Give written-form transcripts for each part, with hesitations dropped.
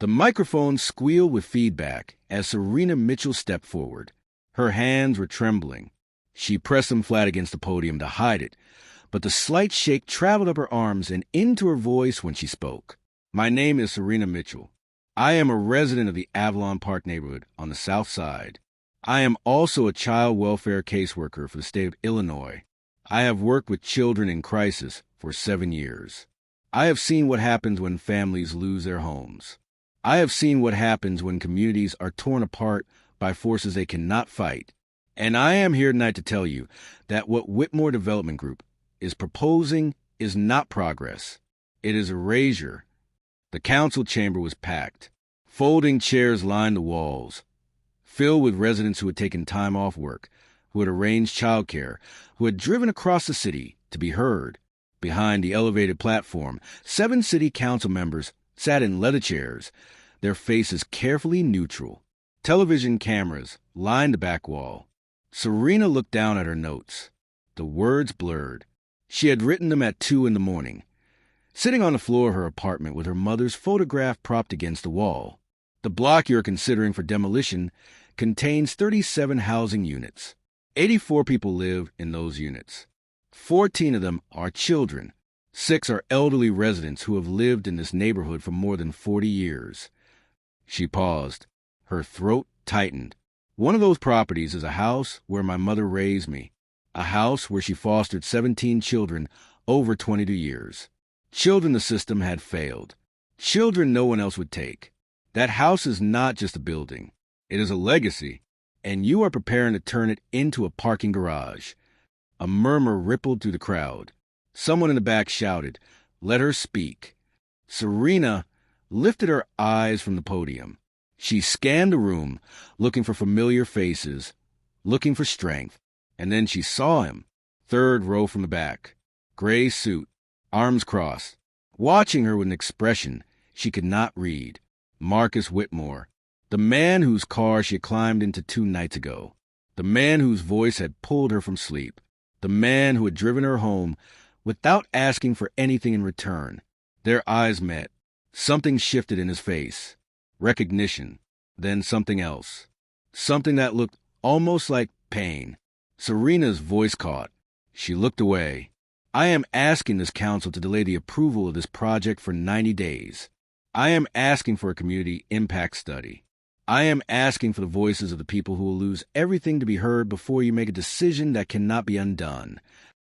The microphone squealed with feedback as Serena Mitchell stepped forward. Her hands were trembling. She pressed them flat against the podium to hide it, but the slight shake traveled up her arms and into her voice when she spoke. My name is Serena Mitchell. I am a resident of the Avalon Park neighborhood on the south side. I am also a child welfare caseworker for the state of Illinois. I have worked with children in crisis for 7 years. I have seen what happens when families lose their homes. I have seen what happens when communities are torn apart by forces they cannot fight. And I am here tonight to tell you that what Whitmore Development Group is proposing is not progress. It is erasure. The council chamber was packed. Folding chairs lined the walls, filled with residents who had taken time off work, who had arranged childcare, who had driven across the city to be heard. Behind the elevated platform, 7 city council members sat in leather chairs, their faces carefully neutral. Television cameras lined the back wall. Serena looked down at her notes. The words blurred. She had written them at 2 in the morning, sitting on the floor of her apartment with her mother's photograph propped against the wall. The block you're considering for demolition contains 37 housing units. 84 people live in those units. 14 of them are children. 6 are elderly residents who have lived in this neighborhood for more than 40 years. She paused. Her throat tightened. One of those properties is a house where my mother raised me, a house where she fostered 17 children over 22 years. Children the system had failed. Children no one else would take. That house is not just a building. It is a legacy, and you are preparing to turn it into a parking garage. A murmur rippled through the crowd. Someone in the back shouted, "Let her speak." Serena lifted her eyes from the podium. She scanned the room, looking for familiar faces, looking for strength, and then she saw him, 3rd row from the back, gray suit, arms crossed, watching her with an expression she could not read. Marcus Whitmore, the man whose car she had climbed into 2 nights ago, the man whose voice had pulled her from sleep, the man who had driven her home without asking for anything in return. Their eyes met. Something shifted in his face. Recognition, then something else. Something that looked almost like pain. Serena's voice caught. She looked away. I am asking this council to delay the approval of this project for 90 days. I am asking for a community impact study. I am asking for the voices of the people who will lose everything to be heard before you make a decision that cannot be undone.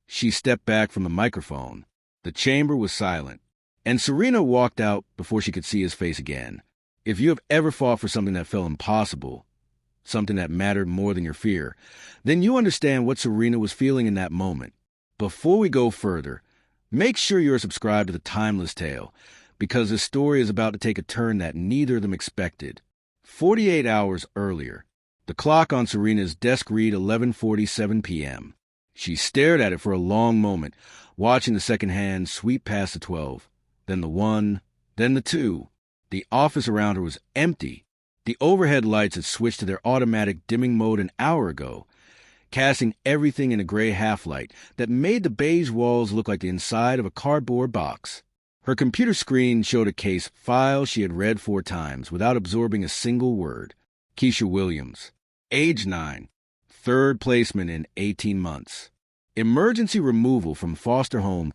She stepped back from the microphone. The chamber was silent, and Serena walked out before she could see his face again. If you have ever fought for something that felt impossible, something that mattered more than your fear, then you understand what Serena was feeling in that moment. Before we go further, make sure you're subscribed to The Timeless Tale, because this story is about to take a turn that neither of them expected. 48 hours earlier, the clock on Serena's desk read 11:47 p.m. She stared at it for a long moment, watching the second hand sweep past the 12, then the 1, then the 2. The office around her was empty. The overhead lights had switched to their automatic dimming mode an hour ago, casting everything in a gray half-light that made the beige walls look like the inside of a cardboard box. Her computer screen showed a case file she had read 4 times without absorbing a single word. Keisha Williams, age 9, 3rd placement in 18 months. Emergency removal from foster home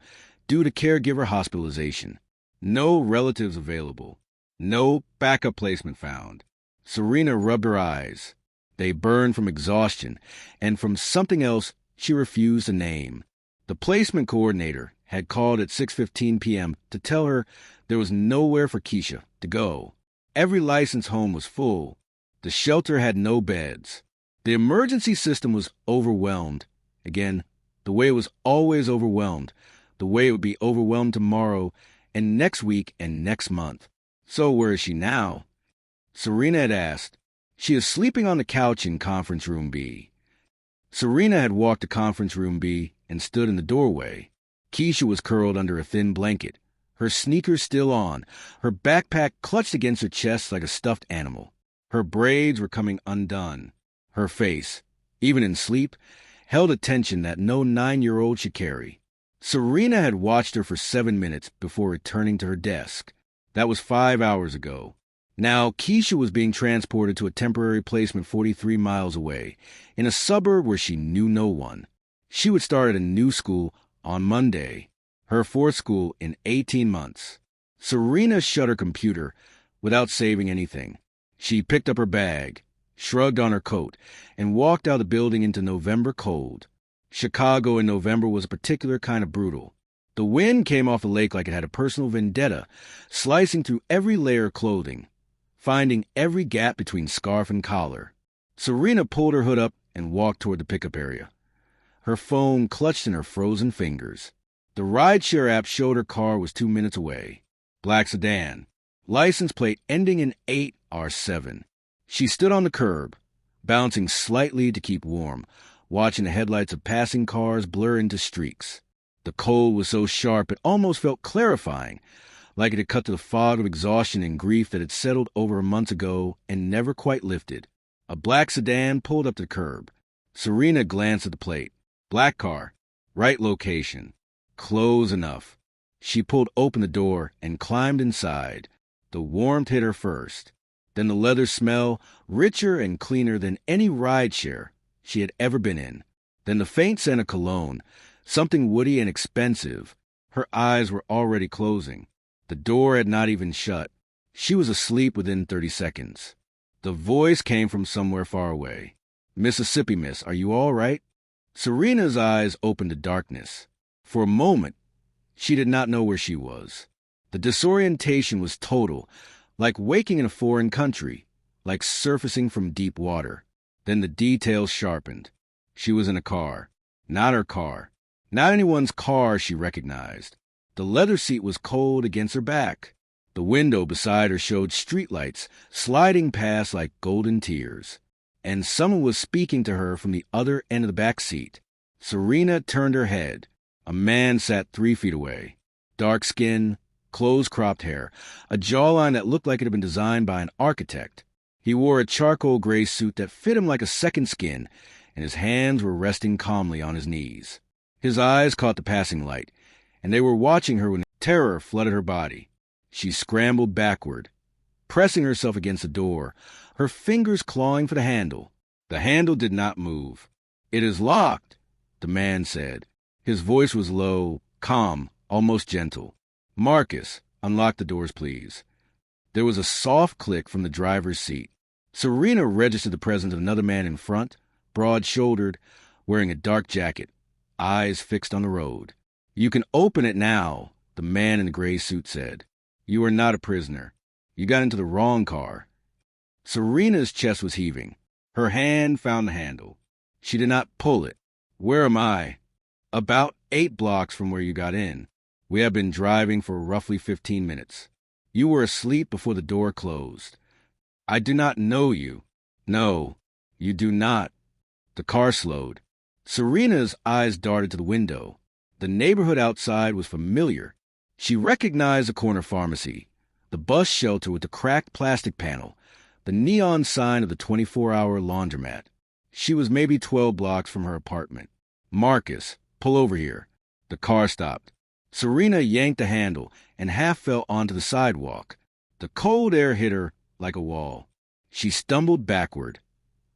due to caregiver hospitalization. No relatives available. No backup placement found. Serena rubbed her eyes. They burned from exhaustion and from something else she refused to name. The placement coordinator had called at 6:15 p.m. to tell her there was nowhere for Keisha to go. Every licensed home was full. The shelter had no beds. The emergency system was overwhelmed. Again, the way it was always overwhelmed, the way it would be overwhelmed tomorrow and next week and next month. So where is she now? Serena had asked. She is sleeping on the couch in Conference Room B. Serena had walked to Conference Room B and stood in the doorway. Keisha was curled under a thin blanket, her sneakers still on, her backpack clutched against her chest like a stuffed animal. Her braids were coming undone. Her face, even in sleep, held a tension that no 9-year-old should carry. Serena had watched her for 7 minutes before returning to her desk. That was 5 hours ago. Now, Keisha was being transported to a temporary placement 43 miles away, in a suburb where she knew no one. She would start at a new school on Monday, her fourth school in 18 months. Serena shut her computer without saving anything. She picked up her bag, shrugged on her coat, and walked out of the building into November cold. Chicago in November was a particular kind of brutal. The wind came off the lake like it had a personal vendetta, slicing through every layer of clothing, finding every gap between scarf and collar. Serena pulled her hood up and walked toward the pickup area, her phone clutched in her frozen fingers. The rideshare app showed her car was 2 minutes away. Black sedan, license plate ending in 8R7. She stood on the curb, bouncing slightly to keep warm, watching the headlights of passing cars blur into streaks. The cold was so sharp it almost felt clarifying, like it had cut to the fog of exhaustion and grief that had settled over her months ago and never quite lifted. A black sedan pulled up to the curb. Serena glanced at the plate. Black car, right location, close enough. She pulled open the door and climbed inside. The warmth hit her first. Then the leather smell, richer and cleaner than any rideshare she had ever been in. Then the faint scent of cologne, something woody and expensive. Her eyes were already closing. The door had not even shut. She was asleep within 30 seconds. The voice came from somewhere far away. "Mississippi, miss, are you all right?" Serena's eyes opened to darkness. For a moment, she did not know where she was. The disorientation was total, like waking in a foreign country, like surfacing from deep water. Then the details sharpened. She was in a car. Not her car. Not anyone's car she recognized. The leather seat was cold against her back. The window beside her showed streetlights sliding past like golden tears. And someone was speaking to her from the other end of the back seat. Serena turned her head. A man sat 3 feet away. Dark skin, close-cropped hair, a jawline that looked like it had been designed by an architect. He wore a charcoal gray suit that fit him like a second skin, and his hands were resting calmly on his knees. His eyes caught the passing light, and they were watching her when terror flooded her body. She scrambled backward, pressing herself against the door, her fingers clawing for the handle. The handle did not move. "It is locked," the man said. His voice was low, calm, almost gentle. "Marcus, unlock the doors, please." There was a soft click from the driver's seat. Serena registered the presence of another man in front, broad-shouldered, wearing a dark jacket, eyes fixed on the road. "You can open it now," the man in the gray suit said. "You are not a prisoner. You got into the wrong car." Serena's chest was heaving. Her hand found the handle. She did not pull it. "Where am I?" "About 8 blocks from where you got in. We have been driving for roughly 15 minutes. You were asleep before the door closed." "I do not know you." "No, you do not." The car slowed. Serena's eyes darted to the window. The neighborhood outside was familiar. She recognized the corner pharmacy, the bus shelter with the cracked plastic panel, the neon sign of the 24-hour laundromat. She was maybe 12 blocks from her apartment. "Marcus, pull over here." The car stopped. Serena yanked the handle and half fell onto the sidewalk. The cold air hit her like a wall. She stumbled backward,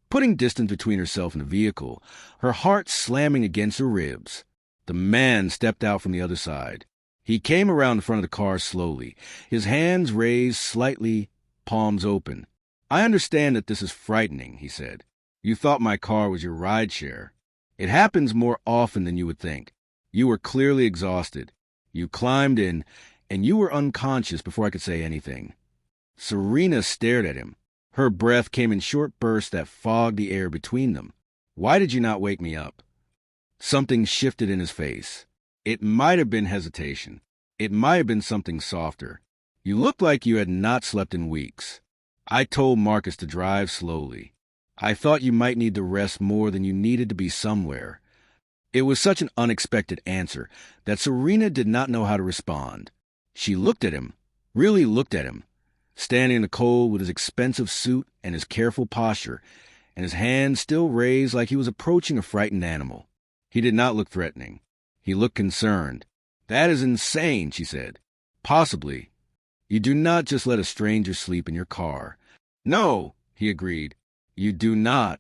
putting distance between herself and the vehicle, her heart slamming against her ribs. The man stepped out from the other side. He came around the front of the car slowly, his hands raised slightly, palms open. "I understand that this is frightening," he said. "You thought my car was your rideshare. It happens more often than you would think. You were clearly exhausted. You climbed in, and you were unconscious before I could say anything." Serena stared at him. Her breath came in short bursts that fogged the air between them. "Why did you not wake me up?" Something shifted in his face. It might have been hesitation. It might have been something softer. "You looked like you had not slept in weeks. I told Marcus to drive slowly. I thought you might need to rest more than you needed to be somewhere." It was such an unexpected answer that Serena did not know how to respond. She looked at him, really looked at him, standing in the cold with his expensive suit and his careful posture, and his hands still raised like he was approaching a frightened animal. He did not look threatening. He looked concerned. "That is insane," she said. "Possibly. You do not just let a stranger sleep in your car. No, he agreed. You do not.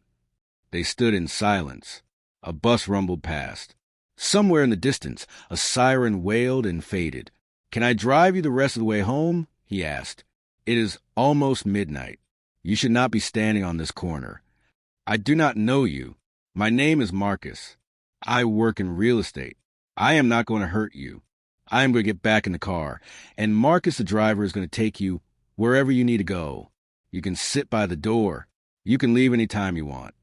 They stood in silence. A bus rumbled past. Somewhere in the distance, a siren wailed and faded. Can I drive you the rest of the way home? He asked. It is almost midnight. You should not be standing on this corner. I do not know you. My name is Marcus. I work in real estate. I am not going to hurt you. I am going to get back in the car, and Marcus, the driver, is going to take you wherever you need to go. You can sit by the door. You can leave any time you want.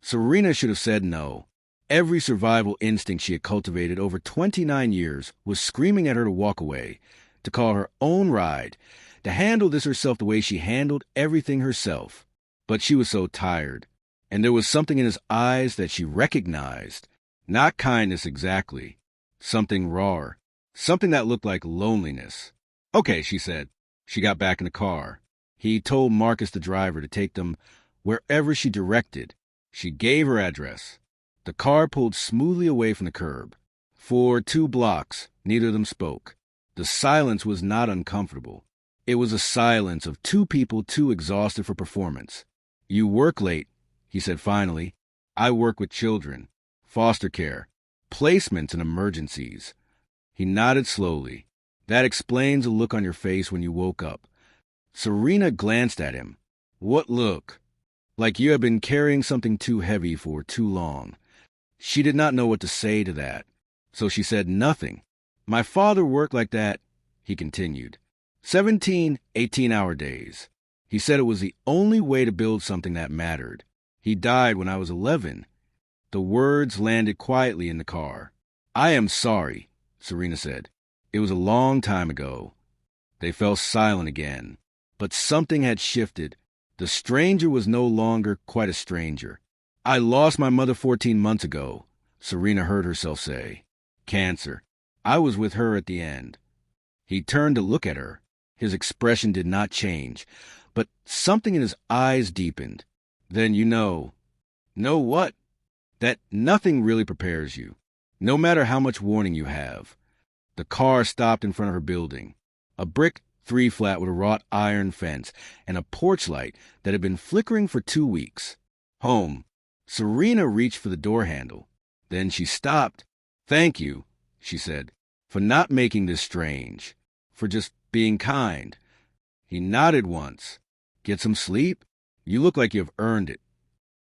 Serena should have said no. Every survival instinct she had cultivated over 29 years was screaming at her to walk away, to call her own ride, to handle this herself the way she handled everything herself. But she was so tired, and there was something in his eyes that she recognized. Not kindness exactly. Something raw. Something that looked like loneliness. Okay, she said. She got back in the car. He told Marcus, the driver, to take them wherever she directed. She gave her address. The car pulled smoothly away from the curb. For 2 blocks, neither of them spoke. The silence was not uncomfortable. It was a silence of 2 people too exhausted for performance. You work late, he said finally. I work with children, foster care, placements and emergencies. He nodded slowly. That explains the look on your face when you woke up. Serena glanced at him. What look? Like you had been carrying something too heavy for too long. She did not know what to say to that, so she said nothing. My father worked like that, he continued. 17 18-hour days. He said it was the only way to build something that mattered. He died when I was 11. The words landed quietly in the car. I am sorry, Serena said. It was a long time ago. They fell silent again. But something had shifted. The stranger was no longer quite a stranger. I lost my mother 14 months ago, Serena heard herself say. Cancer. I was with her at the end. He turned to look at her. His expression did not change, but something in his eyes deepened. Then you know. Know what? That nothing really prepares you, no matter how much warning you have. The car stopped in front of her building. A brick 3-flat with a wrought iron fence and a porch light that had been flickering for 2 weeks. Home. Serena reached for the door handle. Then she stopped. Thank you, she said, for not making this strange, for just being kind. He nodded once. Get some sleep? You look like you've earned it.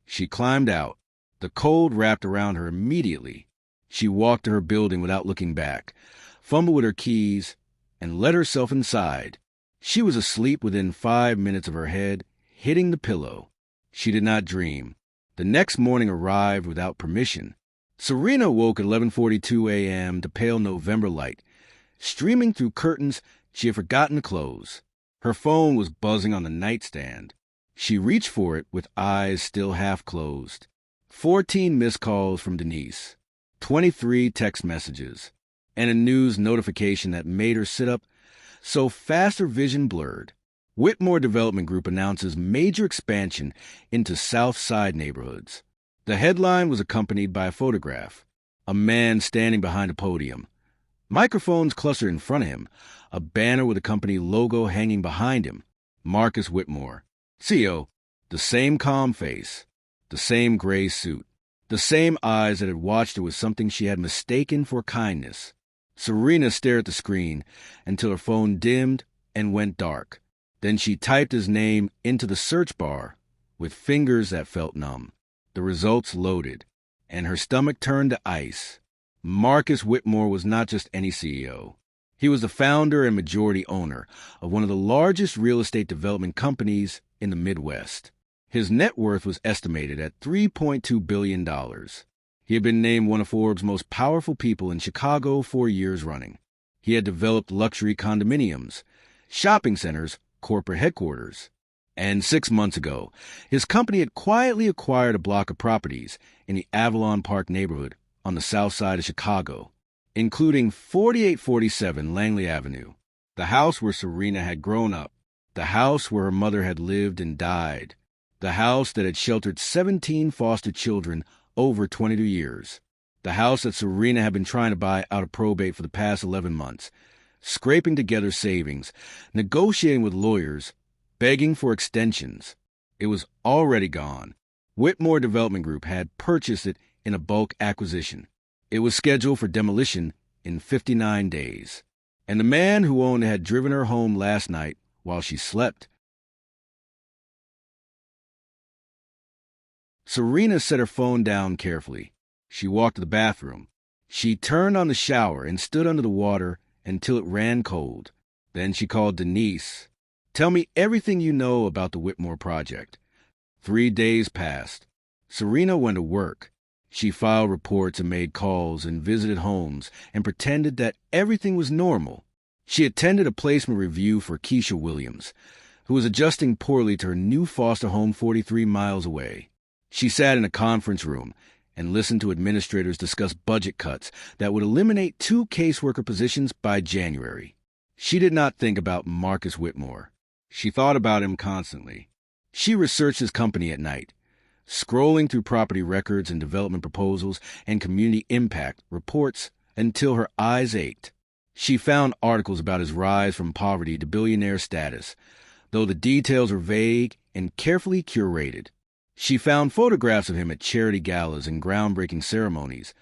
She climbed out. The cold wrapped around her immediately. She walked to her building without looking back, fumbled with her keys, and let herself inside. She was asleep within 5 minutes of her head hitting the pillow. She did not dream. The next morning arrived without permission. Serena woke at 11:42 a.m. to pale November light. Streaming through curtains she had forgotten to close. Her phone was buzzing on the nightstand. She reached for it with eyes still half closed. 14 missed calls from Denise, 23 text messages, and a news notification that made her sit up so fast her vision blurred. Whitmore Development Group announces major expansion into South Side neighborhoods. The headline was accompanied by a photograph. A man standing behind a podium. Microphones clustered in front of him. A banner with a company logo hanging behind him. Marcus Whitmore, CEO. The same calm face. The same gray suit. The same eyes that had watched her with something she had mistaken for kindness. Serena stared at the screen until her phone dimmed and went dark. Then she typed his name into the search bar with fingers that felt numb. The results loaded, and her stomach turned to ice. Marcus Whitmore was not just any CEO. He was the founder and majority owner of one of the largest real estate development companies in the Midwest. His net worth was estimated at $3.2 billion. He had been named one of Forbes' most powerful people in Chicago 4 years running. He had developed luxury condominiums, shopping centers, corporate headquarters. And 6 months ago, his company had quietly acquired a block of properties in the Avalon Park neighborhood on the south side of Chicago, including 4847 Langley Avenue, the house where Serena had grown up, the house where her mother had lived and died, the house that had sheltered 17 foster children over 22 years, the house that Serena had been trying to buy out of probate for the past 11 months. scraping together savings, negotiating with lawyers, begging for extensions. It was already gone. Whitmore Development Group had purchased it in a bulk acquisition. It was scheduled for demolition in 59 days. And the man who owned it had driven her home last night while she slept. Serena set her phone down carefully. She walked to the bathroom. She turned on the shower and stood under the water until it ran cold. Then she called Denise. "Tell me everything you know about the Whitmore project." 3 days passed. Serena went to work. She filed reports and made calls and visited homes and pretended that everything was normal. She attended a placement review for Keisha Williams, who was adjusting poorly to her new foster home 43 miles away. She sat in a conference room and listened to administrators discuss budget cuts that would eliminate 2 caseworker positions by January. She did not think about Marcus Whitmore. She thought about him constantly. She researched his company at night, scrolling through property records and development proposals and community impact reports until her eyes ached. She found articles about his rise from poverty to billionaire status, though the details were vague and carefully curated. She found photographs of him at charity galas and groundbreaking ceremonies,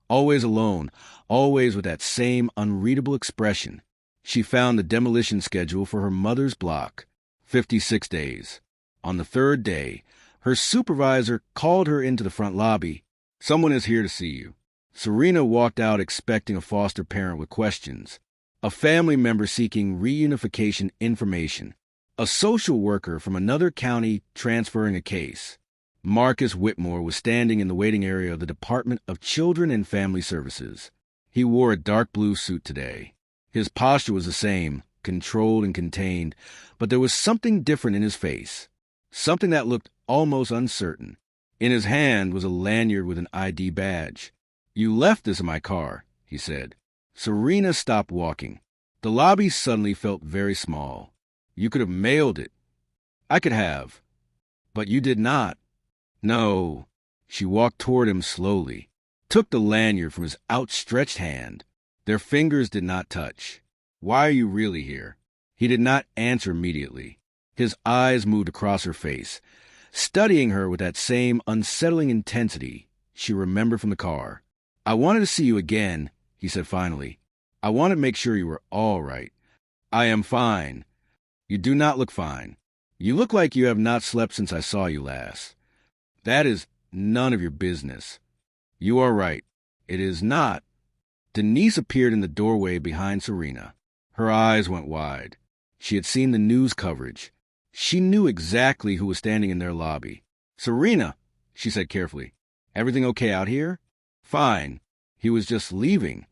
always alone, always with that same unreadable expression. She found the demolition schedule for her mother's block, 56 days. On the 3rd day, her supervisor called her into the front lobby. "Someone is here to see you." Serena walked out expecting a foster parent with questions, a family member seeking reunification information, a social worker from another county transferring a case. Marcus Whitmore was standing in the waiting area of the Department of Children and Family Services. He wore a dark blue suit today. His posture was the same, controlled and contained, but there was something different in his face, something that looked almost uncertain. In his hand was a lanyard with an ID badge. "You left this in my car," he said. Serena stopped walking. The lobby suddenly felt very small. "You could have mailed it." "I could have. But you did not." "No." She walked toward him slowly, took the lanyard from his outstretched hand. Their fingers did not touch. "Why are you really here?" He did not answer immediately. His eyes moved across her face, studying her with that same unsettling intensity she remembered from the car. "I wanted to see you again," he said finally. "I wanted to make sure you were all right." "I am fine." "You do not look fine. You look like you have not slept since I saw you last." "That is none of your business." "You are right. It is not." Denise appeared in the doorway behind Serena. Her eyes went wide. She had seen the news coverage. She knew exactly who was standing in their lobby. "Serena," she said carefully, "everything okay out here?" "Fine. He was just leaving."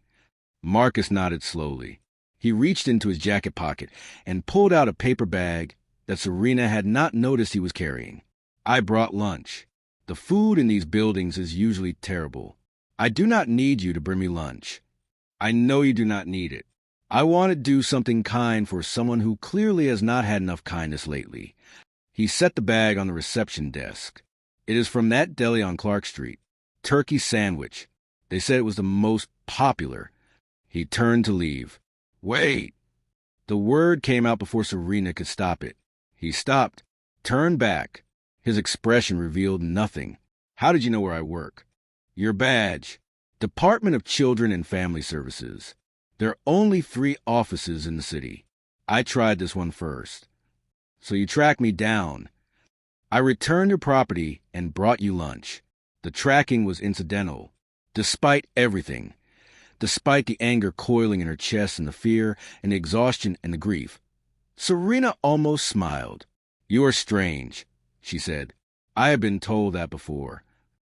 Marcus nodded slowly. He reached into his jacket pocket and pulled out a paper bag that Serena had not noticed he was carrying. "I brought lunch. The food in these buildings is usually terrible. I do not need you to bring me lunch. I know you do not need it. I want to do something kind for someone who clearly has not had enough kindness lately." He set the bag on the reception desk. "It is from that deli on Clark Street. Turkey sandwich. They said it was the most popular." He turned to leave. "Wait!" The word came out before Serena could stop it. He stopped, turned back. His expression revealed nothing. "How did you know where I work?" "Your badge. Department of Children and Family Services. There are only 3 offices in the city. I tried this one first." "So you tracked me down." "I returned your property and brought you lunch. The tracking was incidental. Despite everything, despite the anger coiling in her chest and the fear and the exhaustion and the grief." Serena almost smiled. "You are strange," she said. "I have been told that before."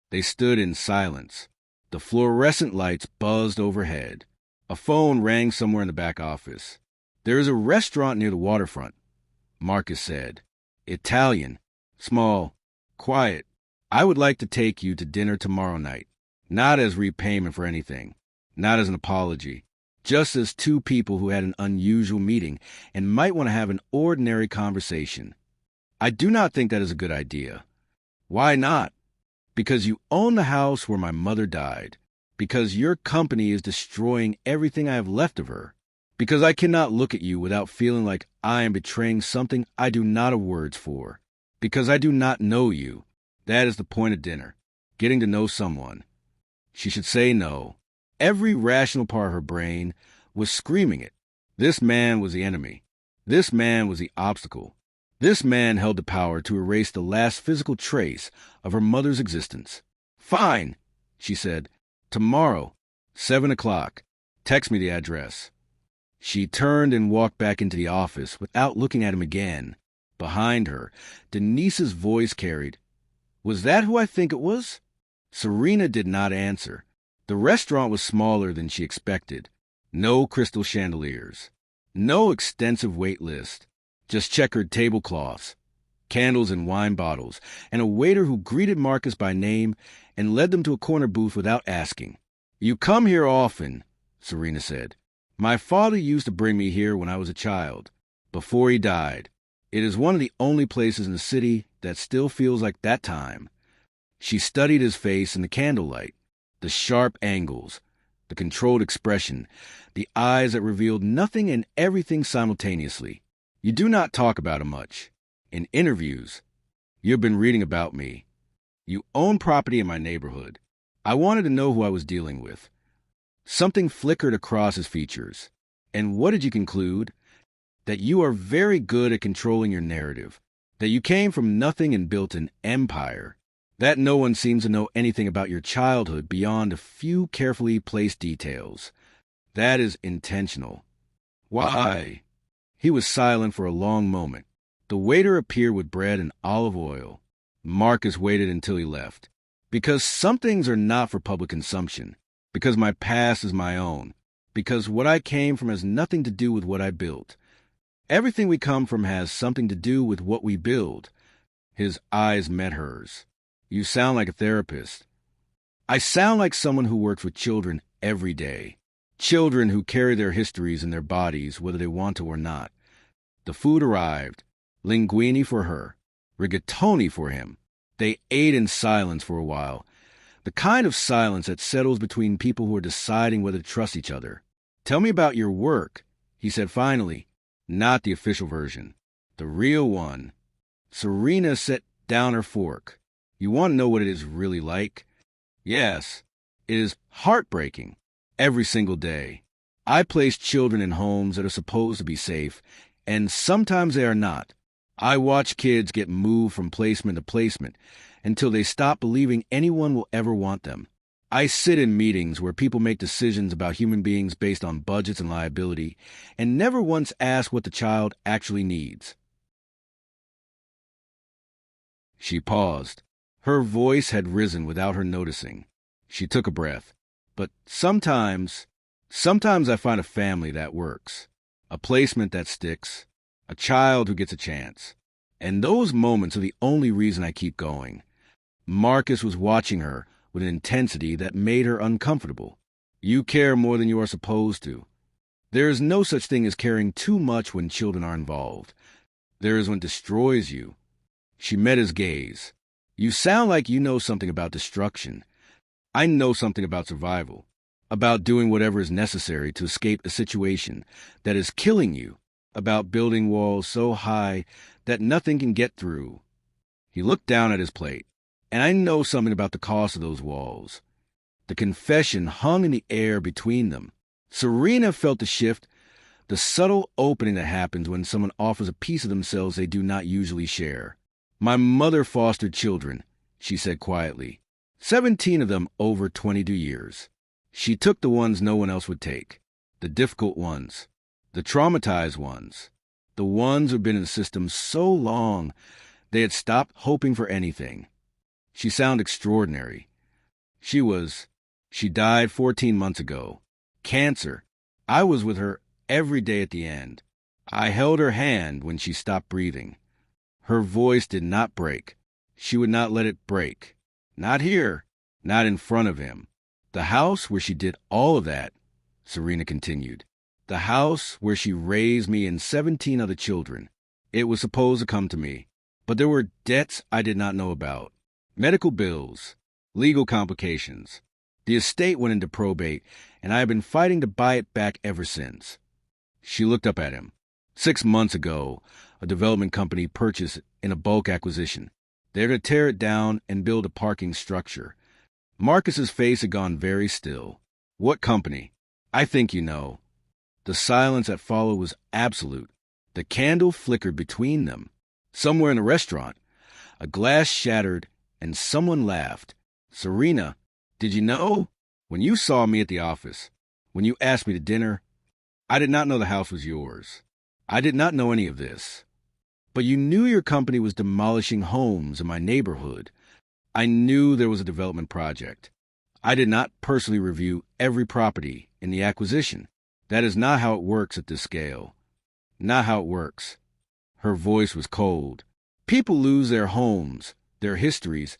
They stood in silence. The fluorescent lights buzzed overhead. A phone rang somewhere in the back office. "There is a restaurant near the waterfront," Marcus said. "Italian. Small. Quiet. I would like to take you to dinner tomorrow night. Not as repayment for anything. Not as an apology. Just as 2 people who had an unusual meeting and might want to have an ordinary conversation." "I do not think that is a good idea." "Why not?" "Because you own the house where my mother died. Because your company is destroying everything I have left of her." Because I cannot look at you without feeling like I am betraying something I do not have words for. Because I do not know you. That is the point of dinner. Getting to know someone. She should say no. Every rational part of her brain was screaming it. This man was the enemy. This man was the obstacle. This man held the power to erase the last physical trace of her mother's existence. Fine, she said. Tomorrow, 7 o'clock. Text me the address. She turned and walked back into the office without looking at him again. Behind her, Denise's voice carried, "Was that who I think it was?" Serena did not answer. The restaurant was smaller than she expected. No crystal chandeliers. No extensive wait list. Just checkered tablecloths, candles and wine bottles, and a waiter who greeted Marcus by name and led them to a corner booth without asking. "You come here often," Serena said. "My father used to bring me here when I was a child, before he died. It is one of the only places in the city that still feels like that time." She studied his face in the candlelight, the sharp angles, the controlled expression, the eyes that revealed nothing and everything simultaneously. "You do not talk about him much. In interviews, you've been reading about me. You own property in my neighborhood. I wanted to know who I was dealing with." Something flickered across his features. "And what did you conclude?" "That you are very good at controlling your narrative. That you came from nothing and built an empire. That no one seems to know anything about your childhood beyond a few carefully placed details. That is intentional." "Why?" He was silent for a long moment. The waiter appeared with bread and olive oil. Marcus waited until he left. "Because some things are not for public consumption. Because my past is my own. Because what I came from has nothing to do with what I built. Everything we come from has something to do with what we build." His eyes met hers. "You sound like a therapist." "I sound like someone who works with children every day. Children who carry their histories in their bodies, whether they want to or not." The food arrived. Linguine for her. Rigatoni for him. They ate in silence for a while. The kind of silence that settles between people who are deciding whether to trust each other. "Tell me about your work," he said finally. Not the official version. The real one. Serena set down her fork. "You want to know what it is really like?" "Yes. It is heartbreaking. Every single day. I place children in homes that are supposed to be safe, and sometimes they are not. I watch kids get moved from placement to placement until they stop believing anyone will ever want them. I sit in meetings where people make decisions about human beings based on budgets and liability, and never once ask what the child actually needs." She paused. Her voice had risen without her noticing. She took a breath. "But sometimes I find a family that works. A placement that sticks. A child who gets a chance. And those moments are the only reason I keep going." Marcus was watching her with an intensity that made her uncomfortable. "You care more than you are supposed to. There is no such thing as caring too much when children are involved. There is when it destroys you." She met his gaze. "You sound like you know something about destruction. I know something about survival. About doing whatever is necessary to escape a situation that is killing you. About building walls so high that nothing can get through." He looked down at his plate. "And I know something about the cost of those walls." The confession hung in the air between them. Serena felt the shift, the subtle opening that happens when someone offers a piece of themselves they do not usually share. "My mother fostered children," she said quietly. 17 of them over 22 years. She took the ones no one else would take. The difficult ones. The traumatized ones. The ones who'd been in the system so long they had stopped hoping for anything. She sounded extraordinary. She died 14 months ago. Cancer. I was with her every day at the end. I held her hand when she stopped breathing. Her voice did not break. She would not let it break. Not here. Not in front of him. The house where she did all of that," Serena continued. "The house where she raised me and 17 other children. It was supposed to come to me. But there were debts I did not know about. Medical bills. Legal complications. The estate went into probate, and I have been fighting to buy it back ever since." She looked up at him. 6 months ago, a development company purchased it in a bulk acquisition. They're to tear it down and build a parking structure. Marcus's face had gone very still. What company? I think you know. The silence that followed was absolute. The candle flickered between them. Somewhere in the restaurant, a glass shattered and someone laughed. Serena, did you know? When you saw me at the office, when you asked me to dinner, I did not know the house was yours. I did not know any of this. But you knew your company was demolishing homes in my neighborhood. I knew there was a development project. I did not personally review every property in the acquisition. That is not how it works at this scale. Not how it works. Her voice was cold. People lose their homes, their histories,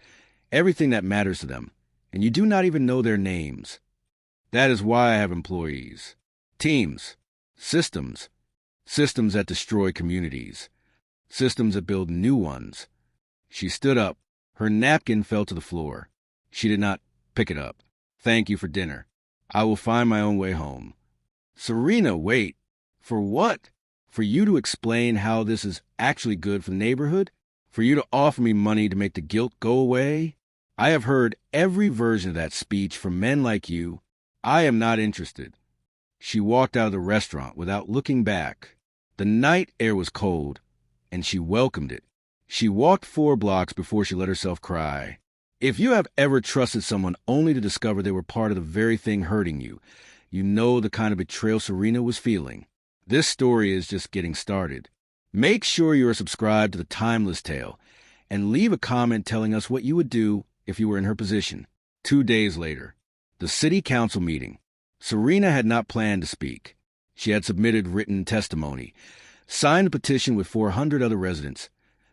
everything that matters to them, and you do not even know their names. That is why I have employees. Teams. Systems. Systems that destroy communities. Systems that build new ones. She stood up. Her napkin fell to the floor. She did not pick it up. Thank you for dinner. I will find my own way home. Serena, wait. For what? For you to explain how this is actually good for the neighborhood? For you to offer me money to make the guilt go away? I have heard every version of that speech from men like you. I am not interested. She walked out of the restaurant without looking back. The night air was cold, and she welcomed it. She walked 4 blocks before she let herself cry. If you have ever trusted someone only to discover they were part of the very thing hurting you, you know the kind of betrayal Serena was feeling. This story is just getting started. Make sure you are subscribed to The Timeless Tale, and leave a comment telling us what you would do if you were in her position. 2 days later, the city council meeting. Serena had not planned to speak. She had submitted written testimony, signed a petition with 400 other residents,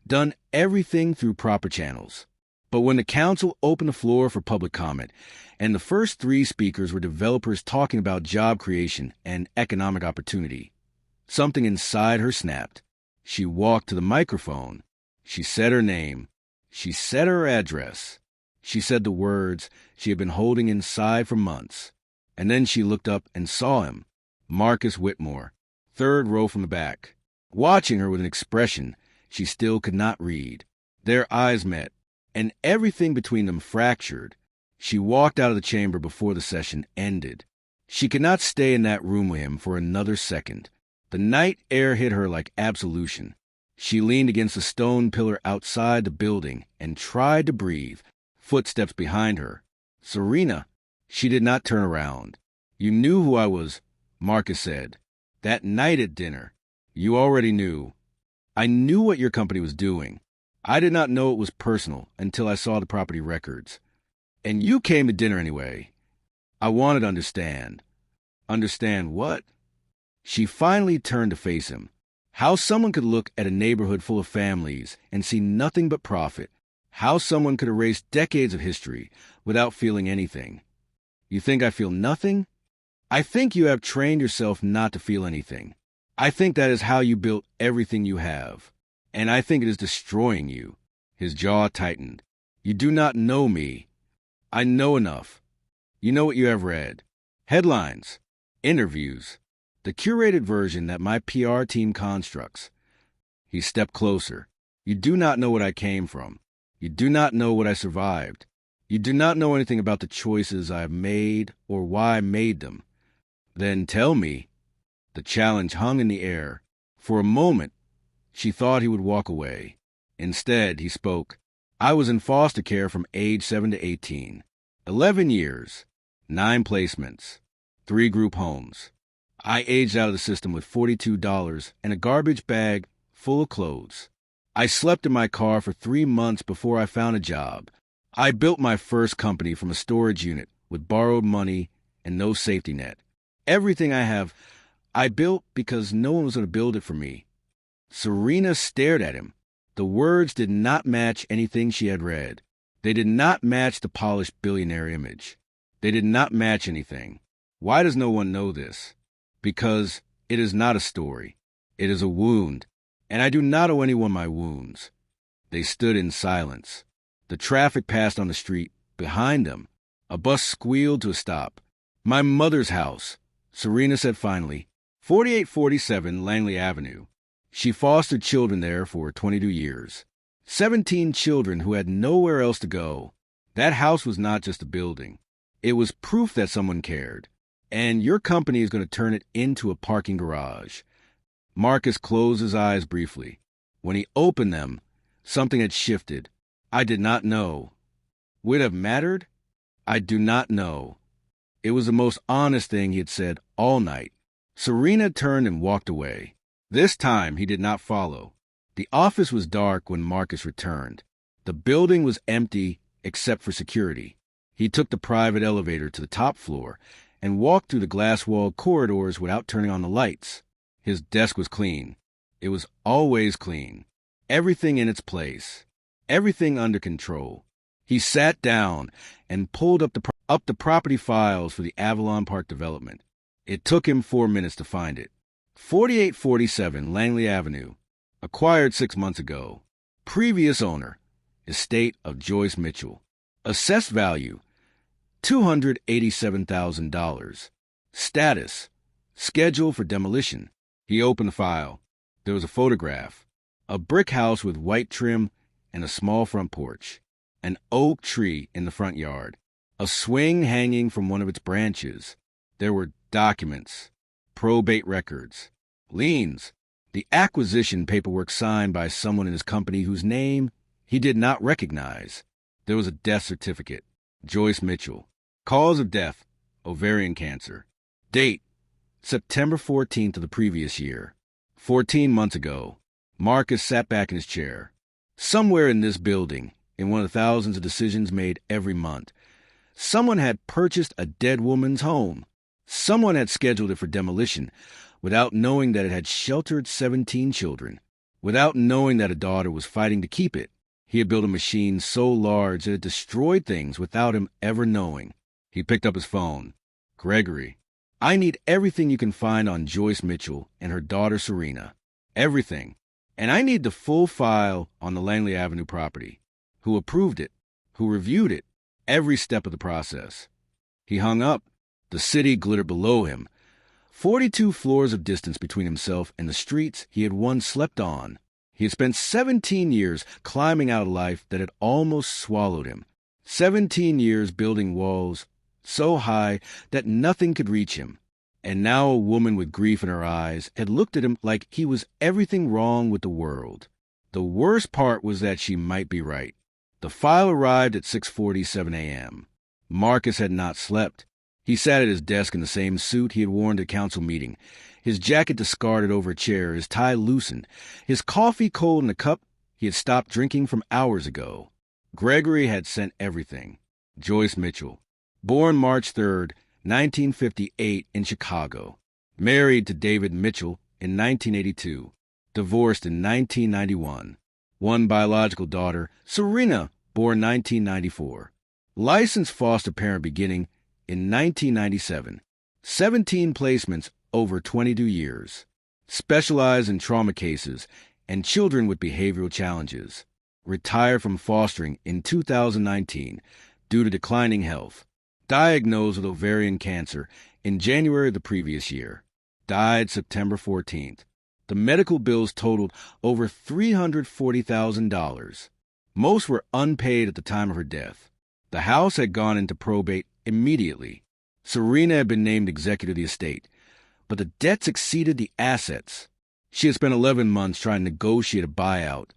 done everything through proper channels. But when the council opened the floor for public comment, and the first 3 speakers were developers talking about job creation and economic opportunity, something inside her snapped. She walked to the microphone. She said her name. She said her address. She said the words she had been holding inside for months. And then she looked up and saw him, Marcus Whitmore, 3rd row from the back, watching her with an expression she still could not read. Their eyes met, and everything between them fractured. She walked out of the chamber before the session ended. She could not stay in that room with him for another second. The night air hit her like absolution. She leaned against a stone pillar outside the building and tried to breathe, footsteps behind her. Serena. She did not turn around. You knew who I was, Marcus said. That night at dinner. You already knew. I knew what your company was doing. I did not know it was personal until I saw the property records. And you came to dinner anyway. I wanted to understand. Understand what? She finally turned to face him. How someone could look at a neighborhood full of families and see nothing but profit. How someone could erase decades of history without feeling anything. You think I feel nothing? I think you have trained yourself not to feel anything. I think that is how you built everything you have. And I think it is destroying you. His jaw tightened. You do not know me. I know enough. You know what you have read. Headlines. Interviews. The curated version that my PR team constructs. He stepped closer. You do not know what I came from. You do not know what I survived. You do not know anything about the choices I have made or why I made them. Then tell me. The challenge hung in the air. For a moment, she thought he would walk away. Instead, he spoke. I was in foster care from age 7 to 18. 11 years. 9 placements. 3 group homes. I aged out of the system with $42 and a garbage bag full of clothes. I slept in my car for 3 months before I found a job. I built my first company from a storage unit with borrowed money and no safety net. Everything I have, I built because no one was going to build it for me. Serena stared at him. The words did not match anything she had read. They did not match the polished billionaire image. They did not match anything. Why does no one know this? Because it is not a story. It is a wound, and I do not owe anyone my wounds. They stood in silence. The traffic passed on the street. Behind them, a bus squealed to a stop. My mother's house, Serena said finally. 4847 Langley Avenue. She fostered children there for 22 years. 17 children who had nowhere else to go. That house was not just a building. It was proof that someone cared. And your company is going to turn it into a parking garage. Marcus closed his eyes briefly. When he opened them, something had shifted. I did not know. Would it have mattered? I do not know. It was the most honest thing he had said all night. Serena turned and walked away. This time he did not follow. The office was dark when Marcus returned. The building was empty except for security. He took the private elevator to the top floor and walked through the glass-walled corridors without turning on the lights. His desk was clean. It was always clean. Everything in its place. Everything under control. He sat down and pulled up the property files for the Avalon Park development. It took him 4 minutes to find it. 4847 Langley Avenue. Acquired 6 months ago. Previous owner, estate of Joyce Mitchell. Assessed value, $287,000. Status, schedule for demolition. He opened the file. There was a photograph. A brick house with white trim and a small front porch. An oak tree in the front yard. A swing hanging from one of its branches. There were documents, probate records, liens, the acquisition paperwork signed by someone in his company whose name he did not recognize. There was a death certificate. Joyce Mitchell. Cause of death, ovarian cancer. Date, September 14th of the previous year. 14 months ago. Marcus sat back in his chair. Somewhere in this building, in one of the thousands of decisions made every month, someone had purchased a dead woman's home. Someone had scheduled it for demolition without knowing that it had sheltered 17 children, without knowing that a daughter was fighting to keep it. He had built a machine so large that it destroyed things without him ever knowing. He picked up his phone. Gregory, I need everything you can find on Joyce Mitchell and her daughter Serena. Everything. And I need the full file on the Langley Avenue property. Who approved it? Who reviewed it? Every step of the process. He hung up. The city glittered below him. 42 floors of distance between himself and the streets he had once slept on. He had spent 17 years climbing out a life that had almost swallowed him. 17 years building walls so high that nothing could reach him. And now a woman with grief in her eyes had looked at him like he was everything wrong with the world. The worst part was that she might be right. The file arrived at 6:47 a.m. Marcus had not slept. He sat at his desk in the same suit he had worn to the council meeting, his jacket discarded over a chair, his tie loosened, his coffee cold in a cup he had stopped drinking from hours ago. Gregory had sent everything. Joyce Mitchell. Born March 3rd, 1958 in Chicago. Married to David Mitchell in 1982. Divorced in 1991. One biological daughter, Serena, born 1994. Licensed foster parent beginning in 1997. 17 placements over 22 years. Specialized in trauma cases and children with behavioral challenges. Retired from fostering in 2019 due to declining health. Diagnosed with ovarian cancer in January of the previous year. Died September 14th. The medical bills totaled over $340,000. Most were unpaid at the time of her death. The house had gone into probate immediately. Serena had been named executor of the estate, but the debts exceeded the assets. She had spent 11 months trying to negotiate a buyout,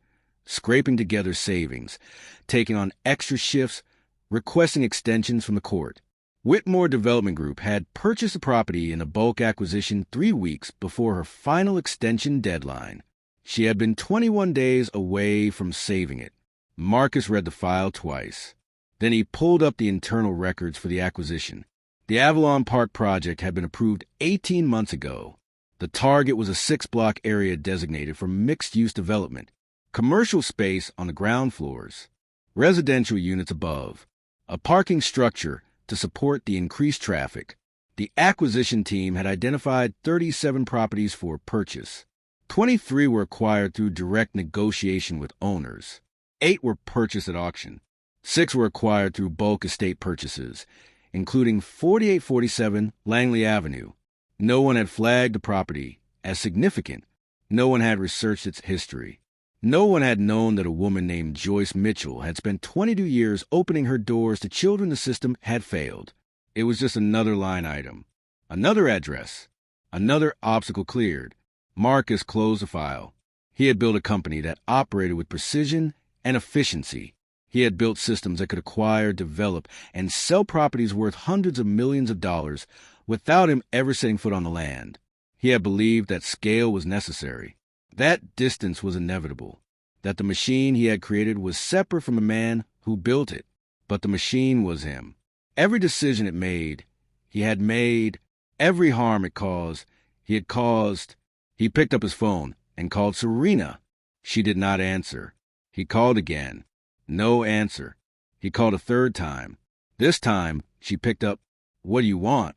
scraping together savings, taking on extra shifts, requesting extensions from the court. Whitmore Development Group had purchased the property in a bulk acquisition 3 weeks before her final extension deadline. She had been 21 days away from saving it. Marcus read the file twice. Then he pulled up the internal records for the acquisition. The Avalon Park project had been approved 18 months ago. The target was a 6-block area designated for mixed-use development, commercial space on the ground floors, residential units above, a parking structure to support the increased traffic. The acquisition team had identified 37 properties for purchase. 23 were acquired through direct negotiation with owners. 8 were purchased at auction. 6 were acquired through bulk estate purchases, including 4847 Langley Avenue, No one had flagged the property as significant. No one had researched its history. No one had known that a woman named Joyce Mitchell had spent 22 years opening her doors to children the system had failed. It was just another line item, another address, another obstacle cleared. Marcus closed the file. He had built a company that operated with precision and efficiency. He had built systems that could acquire, develop, and sell properties worth hundreds of millions of dollars without him ever setting foot on the land. He had believed that scale was necessary, that distance was inevitable, that the machine he had created was separate from the man who built it. But the machine was him. Every decision it made, he had made. Every harm it caused, he had caused. He picked up his phone and called Serena. She did not answer. He called again. No answer. He called a third time. This time, she picked up. "What do you want?"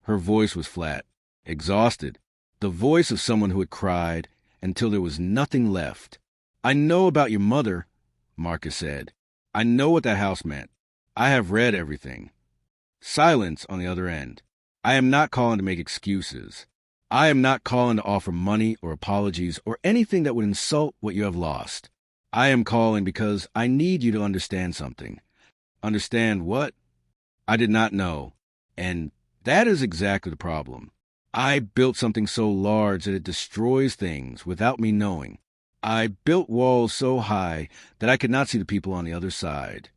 Her voice was flat, exhausted, the voice of someone who had cried until there was nothing left. "I know about your mother," Marcus said. "I know what that house meant. I have read everything." Silence on the other end. "I am not calling to make excuses. I am not calling to offer money or apologies or anything that would insult what you have lost. I am calling because I need you to understand something." Understand what? I did not know. And that is exactly the problem. I built something so large that it destroys things without me knowing. I built walls so high that I could not see the people on the other side.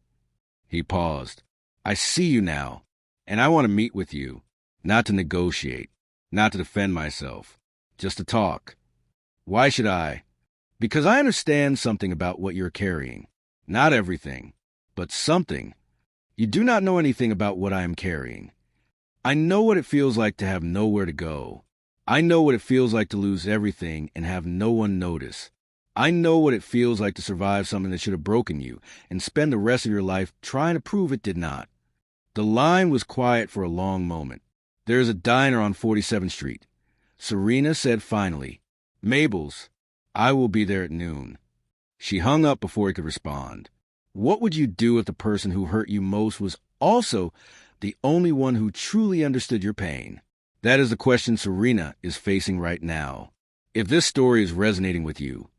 He paused. "I see you now, and I want to meet with you, not to negotiate, not to defend myself, just to talk." "Why should I?" "Because I understand something about what you're carrying. Not everything, but something. You do not know anything about what I am carrying. I know what it feels like to have nowhere to go. I know what it feels like to lose everything and have no one notice. I know what it feels like to survive something that should have broken you and spend the rest of your life trying to prove it did not." The line was quiet for a long moment. "There is a diner on 47th Street. Serena said finally, "Mabel's. I will be there at noon." She hung up before he could respond. What would you do if the person who hurt you most was also the only one who truly understood your pain? That is the question Serena is facing right now. If this story is resonating with you,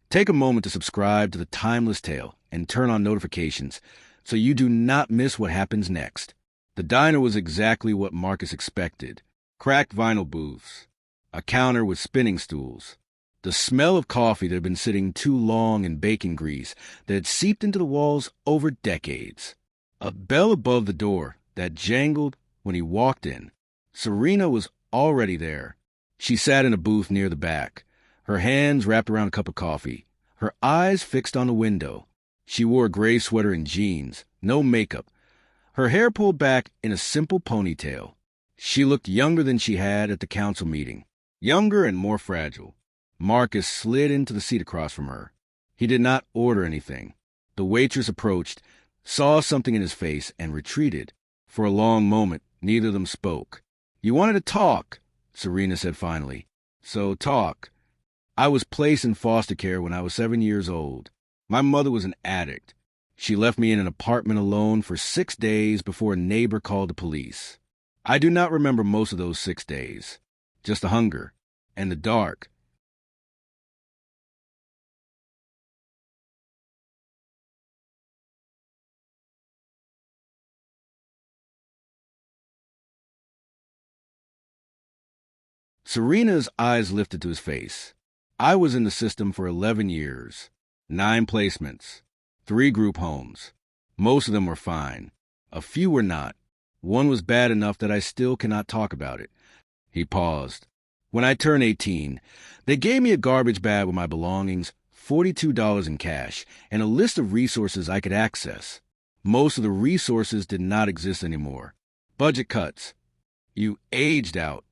take a moment to subscribe to The Timeless Tale and turn on notifications so you do not miss what happens next. The diner was exactly what Marcus expected. Cracked vinyl booths, a counter with spinning stools, the smell of coffee that had been sitting too long in bacon grease that had seeped into the walls over decades. A bell above the door that jangled when he walked in. Serena was already there. She sat in a booth near the back, her hands wrapped around a cup of coffee, her eyes fixed on the window. She wore a gray sweater and jeans, no makeup, her hair pulled back in a simple ponytail. She looked younger than she had at the council meeting, younger and more fragile. Marcus slid into the seat across from her. He did not order anything. The waitress approached, saw something in his face, and retreated. For a long moment, neither of them spoke. "You wanted to talk," Serena said finally. "So talk." "I was placed in foster care when I was 7 years old. My mother was an addict. She left me in an apartment alone for 6 days before a neighbor called the police. I do not remember most of those 6 days. Just the hunger and the dark." Serena's eyes lifted to his face. "I was in the system for 11 years, 9 placements, 3 group homes. Most of them were fine. A few were not. One was bad enough that I still cannot talk about it." He paused. "When I turned 18, they gave me a garbage bag with my belongings, $42 in cash, and a list of resources I could access. Most of the resources did not exist anymore. Budget cuts. You aged out.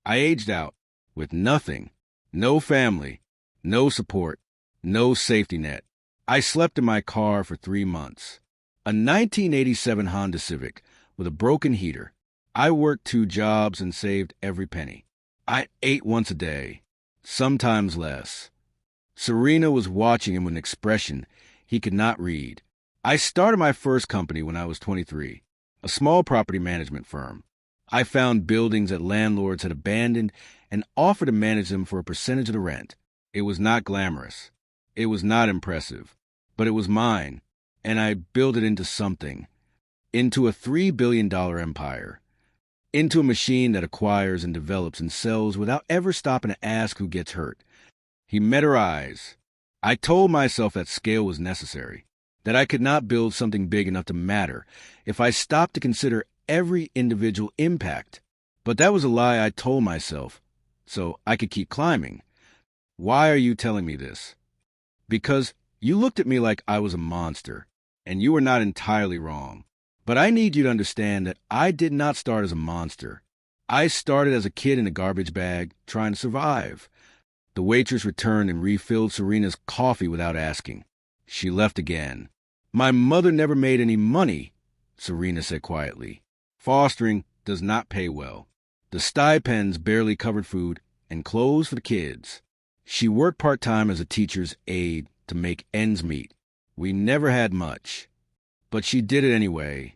I aged out with nothing, no family, no support, no safety net. I slept in my car for 3 months. A 1987 Honda Civic with a broken heater. I worked 2 jobs and saved every penny. I ate once a day, sometimes less." Serena was watching him with an expression he could not read. "I started my first company when I was 23, a small property management firm. I found buildings that landlords had abandoned and offered to manage them for a percentage of the rent. It was not glamorous. It was not impressive. But it was mine, and I built it into something. Into a $3 billion empire. Into a machine that acquires and develops and sells without ever stopping to ask who gets hurt. He met her eyes. I told myself that scale was necessary, that I could not build something big enough to matter if I stopped to consider every individual impact. But that was a lie I told myself, so I could keep climbing. Why are you telling me this? Because you looked at me like I was a monster, and you were not entirely wrong. But I need you to understand that I did not start as a monster. I started as a kid in a garbage bag, trying to survive. The waitress returned and refilled Serena's coffee without asking. She left again. My mother never made any money, Serena said quietly. Fostering does not pay well. The stipends barely covered food and clothes for the kids. She worked part-time as a teacher's aide to make ends meet. We never had much. But she did it anyway.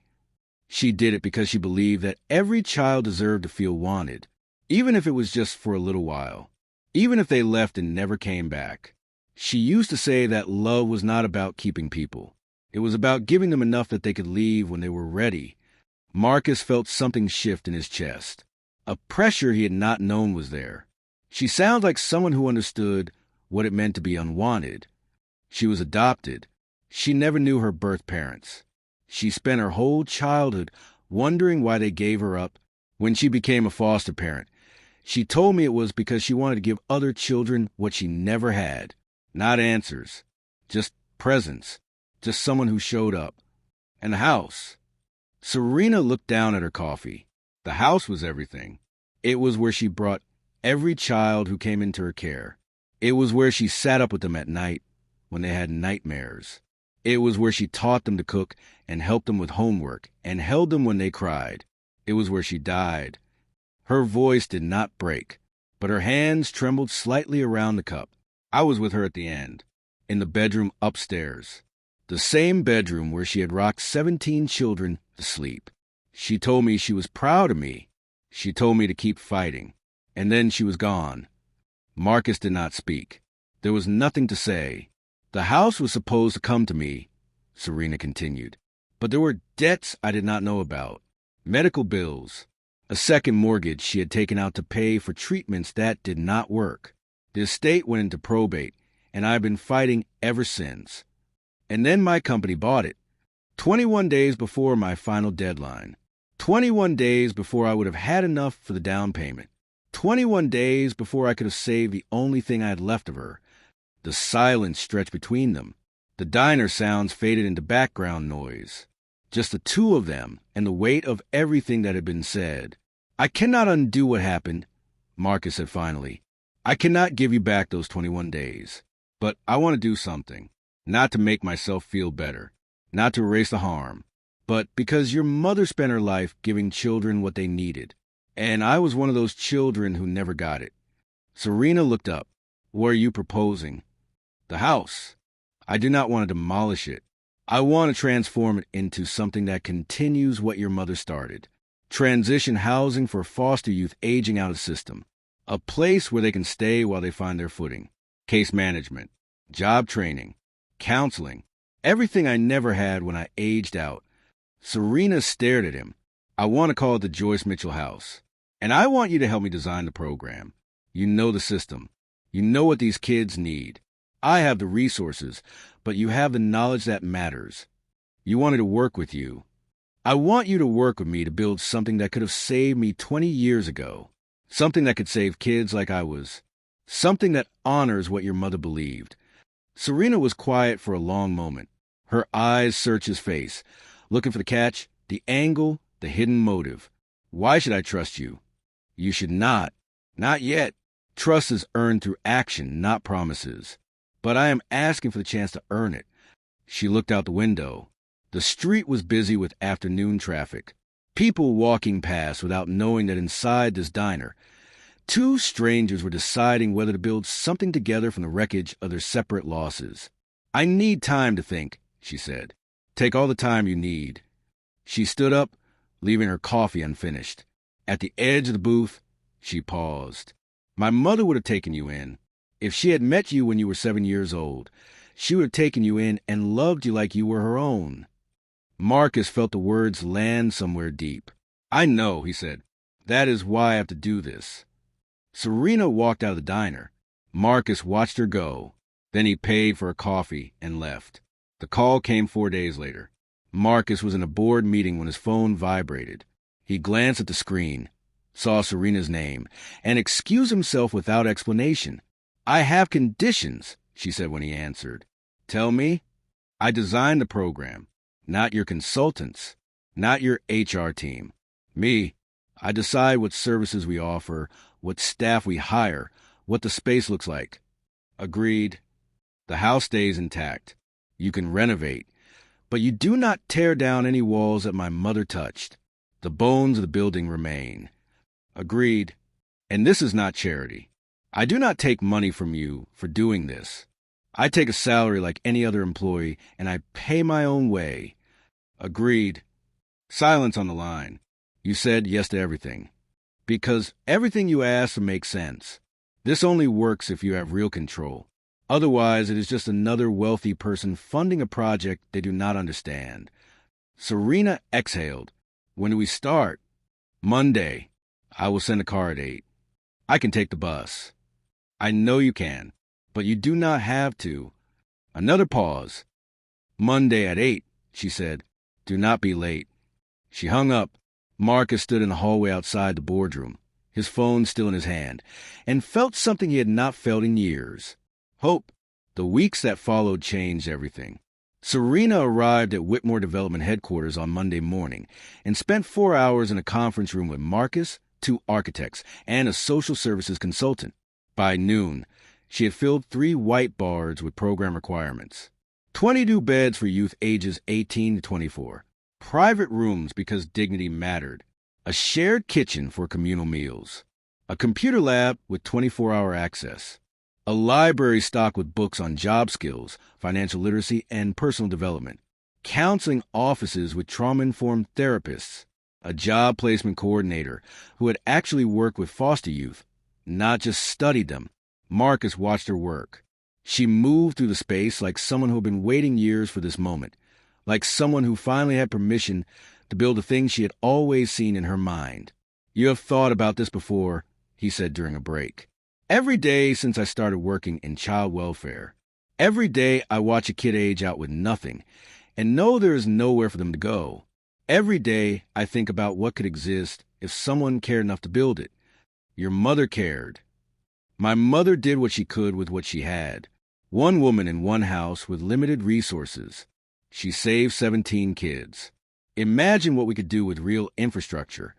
She did it because she believed that every child deserved to feel wanted, even if it was just for a little while. Even if they left and never came back. She used to say that love was not about keeping people. It was about giving them enough that they could leave when they were ready. Marcus felt something shift in his chest. A pressure he had not known was there. She sounds like someone who understood what it meant to be unwanted. She was adopted. She never knew her birth parents. She spent her whole childhood wondering why they gave her up. When she became a foster parent, she told me it was because she wanted to give other children what she never had. Not answers, just presence, just someone who showed up. And the house. Serena looked down at her coffee. The house was everything. It was where she brought every child who came into her care. It was where she sat up with them at night when they had nightmares. It was where she taught them to cook and helped them with homework and held them when they cried. It was where she died. Her voice did not break, but her hands trembled slightly around the cup. I was with her at the end, in the bedroom upstairs, the same bedroom where she had rocked 17 children to sleep. She told me she was proud of me. She told me to keep fighting. And then she was gone. Marcus did not speak. There was nothing to say. The house was supposed to come to me, Serena continued. But there were debts I did not know about. Medical bills. A second mortgage she had taken out to pay for treatments that did not work. The estate went into probate, and I've been fighting ever since. And then my company bought it. 21 days before my final deadline. 21 days before I would have had enough for the down payment. 21 days before I could have saved the only thing I had left of her. The silence stretched between them. The diner sounds faded into background noise. Just the two of them and the weight of everything that had been said. I cannot undo what happened, Marcus said finally. I cannot give you back those 21 days. But I want to do something. Not to make myself feel better. Not to erase the harm. But because your mother spent her life giving children what they needed. And I was one of those children who never got it. Serena looked up. What are you proposing? The house. I do not want to demolish it. I want to transform it into something that continues what your mother started. Transition housing for foster youth aging out of the system. A place where they can stay while they find their footing. Case management. Job training. Counseling. Everything I never had when I aged out. Serena stared at him. I want to call it the Joyce Mitchell House. And I want you to help me design the program. You know the system. You know what these kids need. I have the resources, but you have the knowledge that matters. You wanted to work with you. I want you to work with me to build something that could have saved me 20 years ago. Something that could save kids like I was. Something that honors what your mother believed. Serena was quiet for a long moment. Her eyes searched his face, looking for the catch, the angle, the hidden motive. Why should I trust you? You should not. Not yet. Trust is earned through action, not promises. But I am asking for the chance to earn it. She looked out the window. The street was busy with afternoon traffic. People walking past without knowing that inside this diner, two strangers were deciding whether to build something together from the wreckage of their separate losses. I need time to think, she said. Take all the time you need. She stood up, leaving her coffee unfinished. At the edge of the booth, she paused. My mother would have taken you in. If she had met you when you were 7 years old, she would have taken you in and loved you like you were her own. Marcus felt the words land somewhere deep. I know, he said. That is why I have to do this. Serena walked out of the diner. Marcus watched her go. Then he paid for a coffee and left. The call came 4 days later. Marcus was in a board meeting when his phone vibrated. He glanced at the screen, saw Serena's name, and excused himself without explanation. I have conditions, she said when he answered. Tell me. I designed the program, not your consultants, not your HR team. Me. I decide what services we offer, what staff we hire, what the space looks like. Agreed. The house stays intact. You can renovate, but you do not tear down any walls that my mother touched. The bones of the building remain. Agreed. And this is not charity. I do not take money from you for doing this. I take a salary like any other employee, and I pay my own way. Agreed. Silence on the line. You said yes to everything. Because everything you ask makes sense. This only works if you have real control. Otherwise, it is just another wealthy person funding a project they do not understand. Serena exhaled. When do we start? Monday. I will send a car at 8. I can take the bus. I know you can, but you do not have to. Another pause. Monday at 8, she said. Do not be late. She hung up. Marcus stood in the hallway outside the boardroom, his phone still in his hand, and felt something he had not felt in years. Hope. The weeks that followed changed everything. Serena arrived at Whitmore Development headquarters on Monday morning and spent 4 hours in a conference room with Marcus, 2 architects, and a social services consultant. By noon, she had filled 3 whiteboards with program requirements. 22 beds for youth ages 18 to 24. Private rooms because dignity mattered. A shared kitchen for communal meals. A computer lab with 24-hour access. A library stocked with books on job skills, financial literacy, and personal development. Counseling offices with trauma-informed therapists. A job placement coordinator who had actually worked with foster youth, not just studied them. Marcus watched her work. She moved through the space like someone who had been waiting years for this moment, like someone who finally had permission to build the thing she had always seen in her mind. You have thought about this before, he said during a break. Every day since I started working in child welfare, every day I watch a kid age out with nothing and know there is nowhere for them to go. Every day I think about what could exist if someone cared enough to build it. Your mother cared. My mother did what she could with what she had. One woman in one house with limited resources. She saved 17 kids. Imagine what we could do with real infrastructure.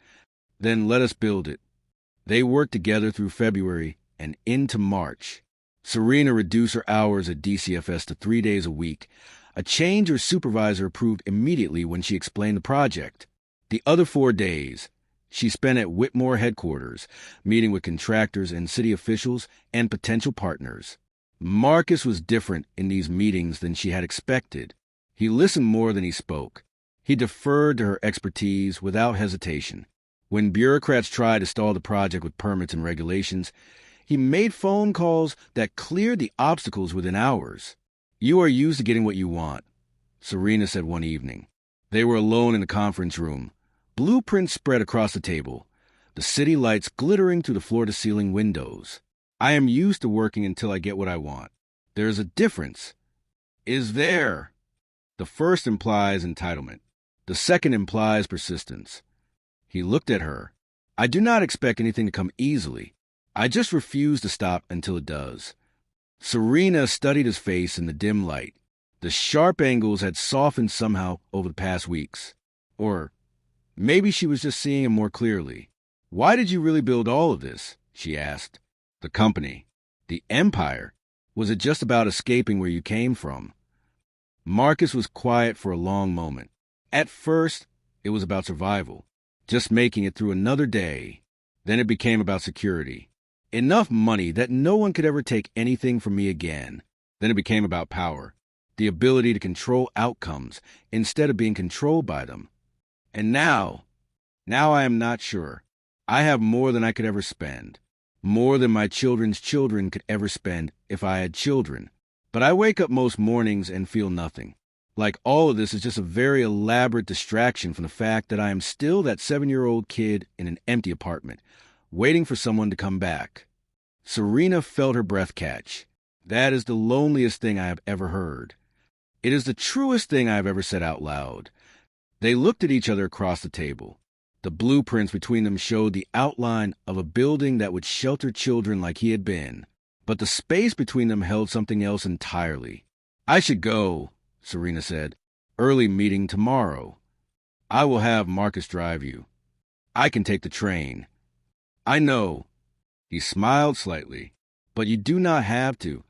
Then let us build it. They worked together through February and into March. Serena reduced her hours at DCFS to 3 days a week, a change her supervisor approved immediately when she explained the project. The other 4 days, she spent at Whitmore headquarters, meeting with contractors and city officials and potential partners. Marcus was different in these meetings than she had expected. He listened more than he spoke. He deferred to her expertise without hesitation. When bureaucrats tried to stall the project with permits and regulations, he made phone calls that cleared the obstacles within hours. You are used to getting what you want, Serena said one evening. They were alone in the conference room. Blueprints spread across the table, the city lights glittering through the floor-to-ceiling windows. I am used to working until I get what I want. There is a difference. Is there? The first implies entitlement. The second implies persistence. He looked at her. I do not expect anything to come easily. I just refuse to stop until it does. Serena studied his face in the dim light. The sharp angles had softened somehow over the past weeks. Or maybe she was just seeing him more clearly. Why did you really build all of this? She asked. The company. The empire. Was it just about escaping where you came from? Marcus was quiet for a long moment. At first, it was about survival. Just making it through another day. Then it became about security. Enough money that no one could ever take anything from me again. Then it became about power. The ability to control outcomes instead of being controlled by them. And now I am not sure. I have more than I could ever spend. More than my children's children could ever spend if I had children. But I wake up most mornings and feel nothing. Like all of this is just a very elaborate distraction from the fact that I am still that 7-year-old kid in an empty apartment, waiting for someone to come back. Serena felt her breath catch. That is the loneliest thing I have ever heard. It is the truest thing I have ever said out loud. They looked at each other across the table. The blueprints between them showed the outline of a building that would shelter children like he had been. But the space between them held something else entirely. I should go, Serena said. Early meeting tomorrow. I will have Marcus drive you. I can take the train. I know. He smiled slightly. But you do not have to.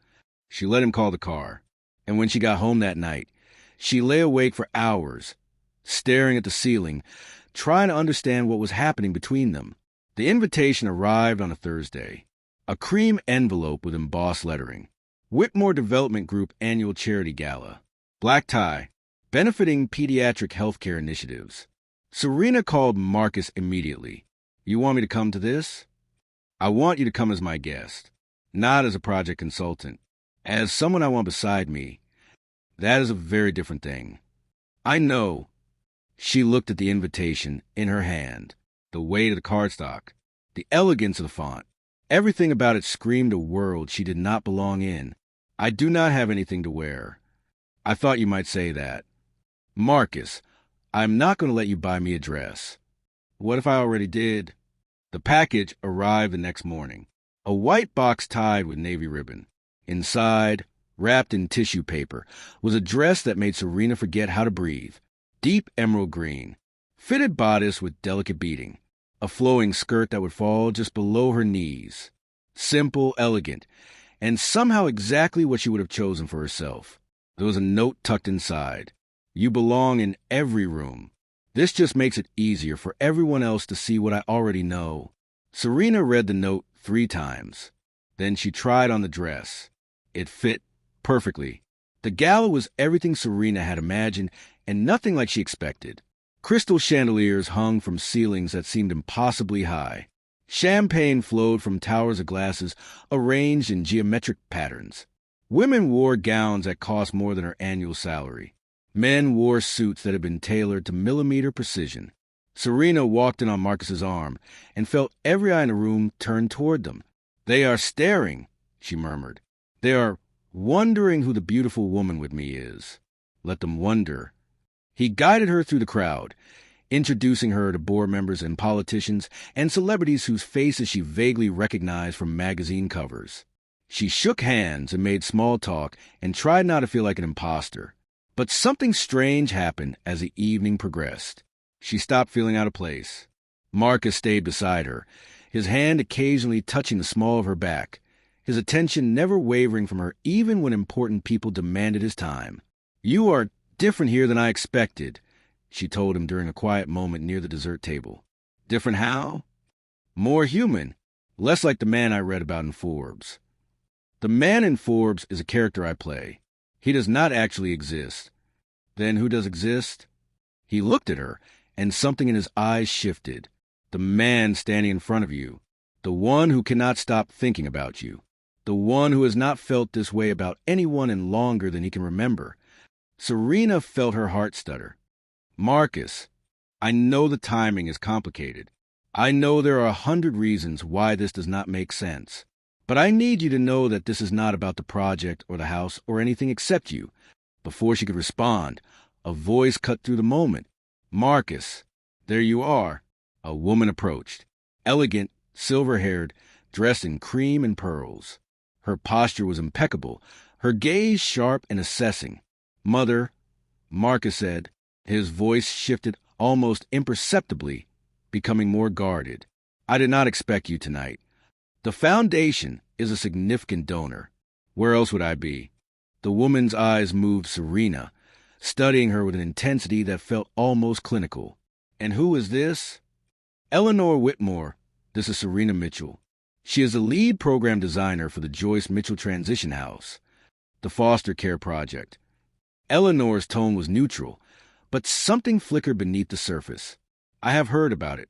She let him call the car. And when she got home that night, she lay awake for hours, staring at the ceiling, trying to understand what was happening between them. The invitation arrived on a Thursday. A cream envelope with embossed lettering. Whitmore Development Group Annual Charity Gala. Black tie. Benefiting pediatric healthcare initiatives. Serena called Marcus immediately. You want me to come to this? I want you to come as my guest. Not as a project consultant. As someone I want beside me. That is a very different thing. I know. She looked at the invitation in her hand. The weight of the cardstock. The elegance of the font. Everything about it screamed a world she did not belong in. I do not have anything to wear. I thought you might say that. Marcus, I'm not going to let you buy me a dress. What if I already did? The package arrived the next morning. A white box tied with navy ribbon. Inside, wrapped in tissue paper, was a dress that made Serena forget how to breathe. Deep emerald green. Fitted bodice with delicate beading. A flowing skirt that would fall just below her knees. Simple, elegant, and somehow exactly what she would have chosen for herself. There was a note tucked inside. You belong in every room. This just makes it easier for everyone else to see what I already know. Serena read the note 3 times. Then she tried on the dress. It fit perfectly. The gala was everything Serena had imagined and nothing like she expected. Crystal chandeliers hung from ceilings that seemed impossibly high. Champagne flowed from towers of glasses arranged in geometric patterns. Women wore gowns that cost more than her annual salary. Men wore suits that had been tailored to millimeter precision. Serena walked in on Marcus's arm and felt every eye in the room turned toward them. They are staring, she murmured. They are wondering who the beautiful woman with me is. Let them wonder. He guided her through the crowd, introducing her to board members and politicians and celebrities whose faces she vaguely recognized from magazine covers. She shook hands and made small talk and tried not to feel like an imposter. But something strange happened as the evening progressed. She stopped feeling out of place. Marcus stayed beside her, his hand occasionally touching the small of her back, his attention never wavering from her even when important people demanded his time. You are different here than I expected, she told him during a quiet moment near the dessert table. Different how? More human, less like the man I read about in Forbes. The man in Forbes is a character I play. He does not actually exist. Then who does exist? He looked at her, and something in his eyes shifted. The man standing in front of you. The one who cannot stop thinking about you. The one who has not felt this way about anyone in longer than he can remember. Serena felt her heart stutter. Marcus, I know the timing is complicated. I know there are 100 reasons why this does not make sense. But I need you to know that this is not about the project or the house or anything except you. Before she could respond, a voice cut through the moment. Marcus, there you are. A woman approached. Elegant, silver-haired, dressed in cream and pearls. Her posture was impeccable, her gaze sharp and assessing. Mother, Marcus said. His voice shifted almost imperceptibly, becoming more guarded. I did not expect you tonight. The foundation is a significant donor. Where else would I be? The woman's eyes moved Serena, studying her with an intensity that felt almost clinical. And who is this? Eleanor Whitmore. This is Serena Mitchell. She is the lead program designer for the Joyce Mitchell Transition House, the foster care project. Eleanor's tone was neutral, but something flickered beneath the surface. I have heard about it.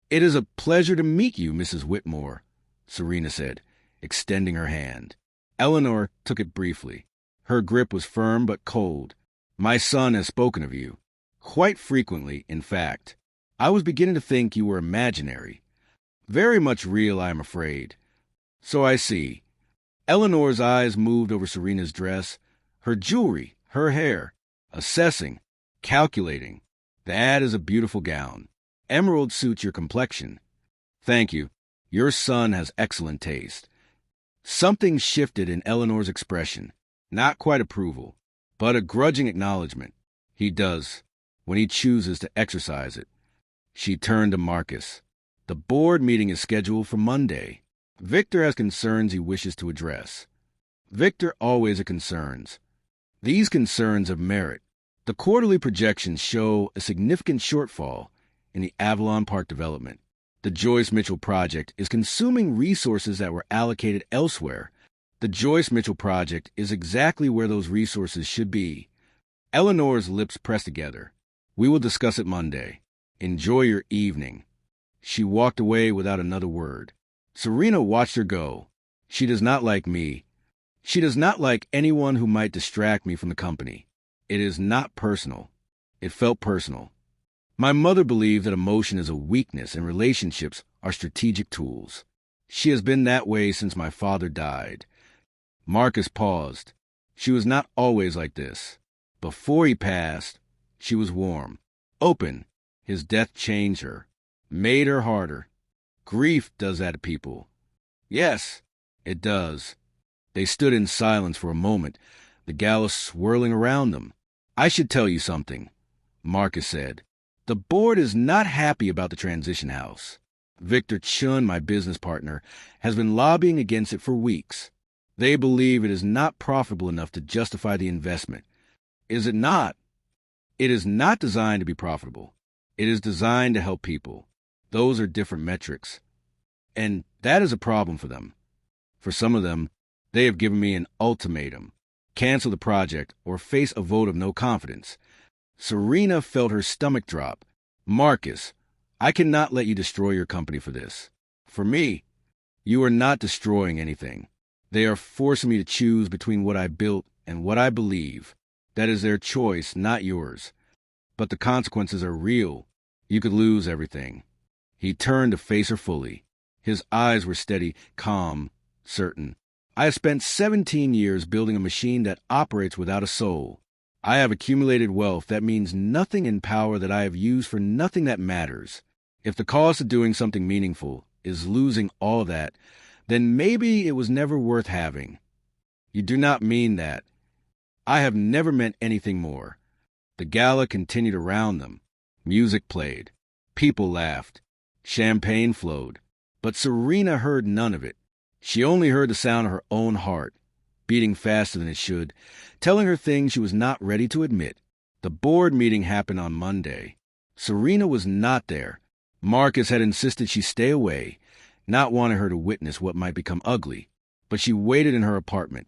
It is a pleasure to meet you, Mrs. Whitmore, Serena said, extending her hand. Eleanor took it briefly. Her grip was firm but cold. My son has spoken of you. Quite frequently, in fact. I was beginning to think you were imaginary. Very much real, I am afraid. So I see. Eleanor's eyes moved over Serena's dress, her jewelry, her hair, assessing, calculating. That is a beautiful gown. Emerald suits your complexion. Thank you. Your son has excellent taste. Something shifted in Eleanor's expression. Not quite approval, but a grudging acknowledgement. He does, when he chooses to exercise it. She turned to Marcus. The board meeting is scheduled for Monday. Victor has concerns he wishes to address. Victor always has concerns. These concerns have merit. The quarterly projections show a significant shortfall in the Avalon Park development. The Joyce Mitchell project is consuming resources that were allocated elsewhere. The Joyce Mitchell project is exactly where those resources should be. Eleanor's lips pressed together. We will discuss it Monday. Enjoy your evening. She walked away without another word. Serena watched her go. She does not like me. She does not like anyone who might distract me from the company. It is not personal. It felt personal. My mother believed that emotion is a weakness and relationships are strategic tools. She has been that way since my father died. Marcus paused. She was not always like this. Before he passed, she was warm, open. His death changed her, made her harder. Grief does that to people. Yes, it does. They stood in silence for a moment, the gala swirling around them. I should tell you something, Marcus said. The board is not happy about the transition house. Victor Chun, my business partner, has been lobbying against it for weeks. They believe it is not profitable enough to justify the investment. Is it not? It is not designed to be profitable. It is designed to help people. Those are different metrics. And that is a problem for them. For some of them, they have given me an ultimatum. Cancel the project or face a vote of no confidence. Serena felt her stomach drop. Marcus, I cannot let you destroy your company for this. For me, you are not destroying anything. They are forcing me to choose between what I built and what I believe. That is their choice, not yours. But the consequences are real. You could lose everything. He turned to face her fully. His eyes were steady, calm, certain. I have spent 17 years building a machine that operates without a soul. I have accumulated wealth that means nothing and power that I have used for nothing that matters. If the cost of doing something meaningful is losing all that, then maybe it was never worth having. You do not mean that. I have never meant anything more. The gala continued around them. Music played. People laughed. Champagne flowed. But Serena heard none of it. She only heard the sound of her own heart, beating faster than it should, telling her things she was not ready to admit. The board meeting happened on Monday. Serena was not there. Marcus had insisted she stay away, not wanting her to witness what might become ugly. But she waited in her apartment,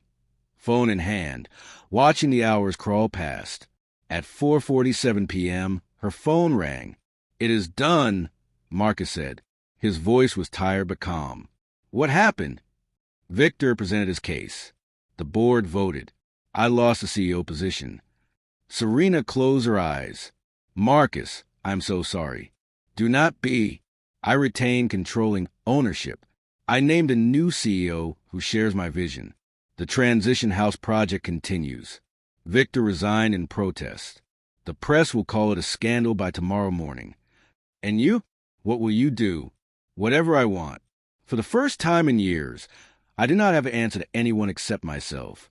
phone in hand, watching the hours crawl past. At 4:47 p.m., her phone rang. "It is done," Marcus said. His voice was tired but calm. "What happened?" Victor presented his case. The board voted. I lost the CEO position. Serena closed her eyes. "Marcus, I'm so sorry. Do not be. I retain controlling ownership. I named a new CEO who shares my vision. The transition house project continues. Victor resigned in protest. The press will call it a scandal by tomorrow morning. And you? What will you do? Whatever I want." For the first time in years, I did not have an answer to anyone except myself.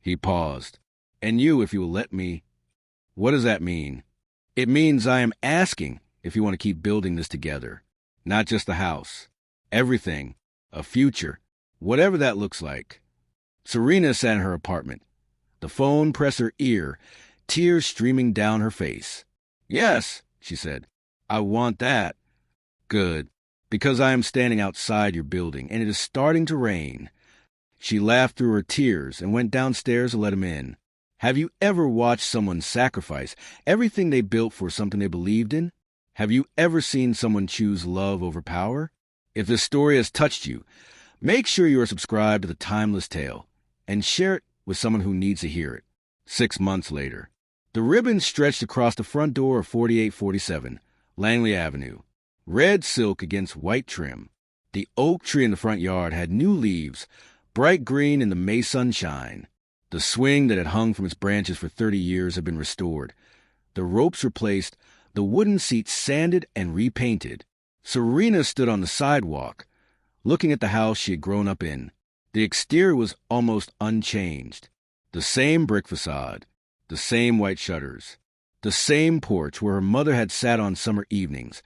He paused. "And you, if you will let me." "What does that mean?" "It means I am asking if you want to keep building this together. Not just the house. Everything. A future. Whatever that looks like." Serena sat in her apartment. The phone pressed her ear, tears streaming down her face. "Yes," she said. "I want that." "Good. Because I am standing outside your building, and it is starting to rain." She laughed through her tears and went downstairs to let him in. Have you ever watched someone sacrifice everything they built for something they believed in? Have you ever seen someone choose love over power? If this story has touched you, make sure you are subscribed to The Timeless Tale and share it with someone who needs to hear it. 6 months later, the ribbon stretched across the front door of 4847 Langley Avenue, red silk against white trim. The oak tree in the front yard had new leaves, bright green in the May sunshine. The swing that had hung from its branches for 30 years had been restored, the ropes replaced, the wooden seats sanded and repainted. Serena stood on the sidewalk, looking at the house she had grown up in. The exterior was almost unchanged. The same brick facade, the same white shutters, the same porch where her mother had sat on summer evenings,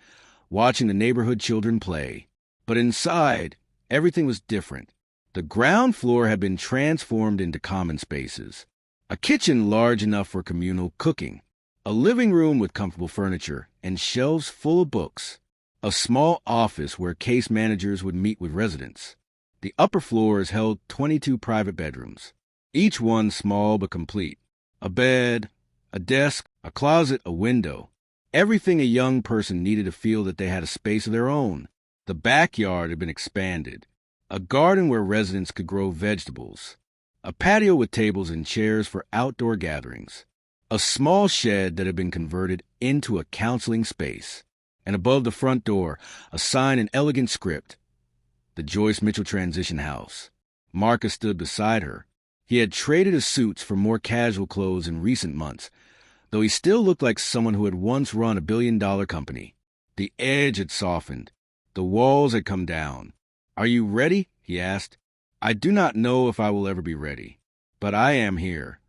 watching the neighborhood children play. But inside, everything was different. The ground floor had been transformed into common spaces. A kitchen large enough for communal cooking. A living room with comfortable furniture and shelves full of books. A small office where case managers would meet with residents. The upper floors held 22 private bedrooms, each one small but complete. A bed, a desk, a closet, a window. Everything a young person needed to feel that they had a space of their own. The backyard had been expanded. A garden where residents could grow vegetables. A patio with tables and chairs for outdoor gatherings. A small shed that had been converted into a counseling space. And above the front door, a sign in elegant script. The Joyce Mitchell Transition House. Marcus stood beside her. He had traded his suits for more casual clothes in recent months, though he still looked like someone who had once run a billion-dollar company. The edge had softened. The walls had come down. "Are you ready?" he asked. "I do not know if I will ever be ready, but I am here."